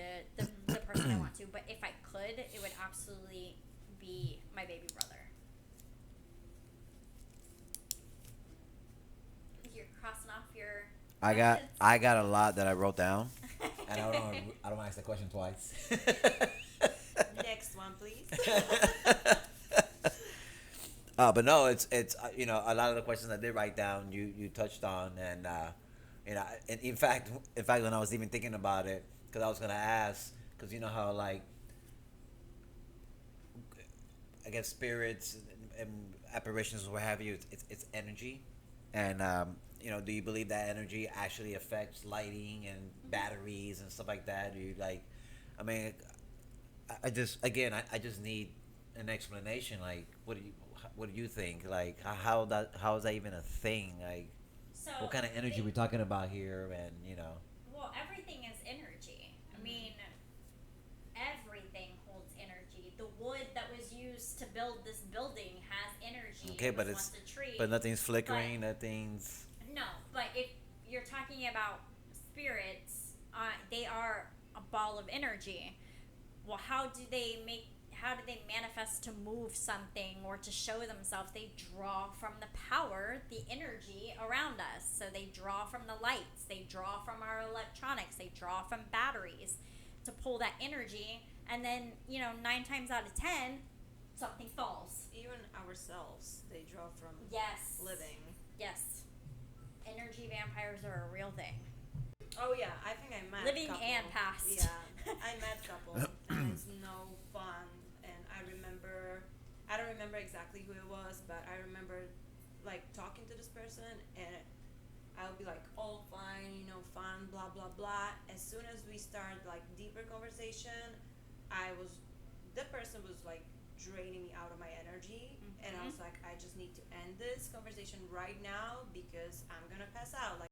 B: the person I want to, but if I could, it would absolutely be my baby brother. You're crossing off your
A: I got a lot that I wrote down.
D: And I don't ask the question twice.
C: Next one, please.
A: But no, it's a lot of the questions I did write down, you touched on, and and in fact when I was even thinking about it, because I was gonna ask, because you know how, like, I guess spirits and apparitions or what have you, it's energy, and do you believe that energy actually affects lighting and batteries and stuff like that? Do you, like, I mean, I just need an explanation. Like, what do you think? Like, how is that even a thing? Like,
B: So
A: what kind of energy we talking about here? And
B: well, everything is energy. I mean, everything holds energy. The wood that was used to build this building has energy.
A: okay,
B: It
A: but
B: was
A: it's
B: once a tree.
A: but nothing's flickering.
B: But-
A: Nothing's.
B: No, but if you're talking about spirits, they are a ball of energy. Well, how do they manifest to move something or to show themselves? They draw from the power, the energy around us. So they draw from the lights, they draw from our electronics, they draw from batteries to pull that energy. And then, 9 times out of 10, something falls.
C: Even ourselves, they draw from
B: Yes.
C: living.
B: Yes. Energy vampires are a real thing.
C: Oh yeah, I think I met
B: Living
C: couple.
B: and past.
C: Yeah, I met couple, and it's no fun. And I don't remember exactly who it was, but I remember like talking to this person, and I would be like, all fine, fun, blah blah blah. As soon as we started like deeper conversation, the person was like draining me out of my energy, and I was like, I just need to end this conversation right now because I'm gonna pass out. Like.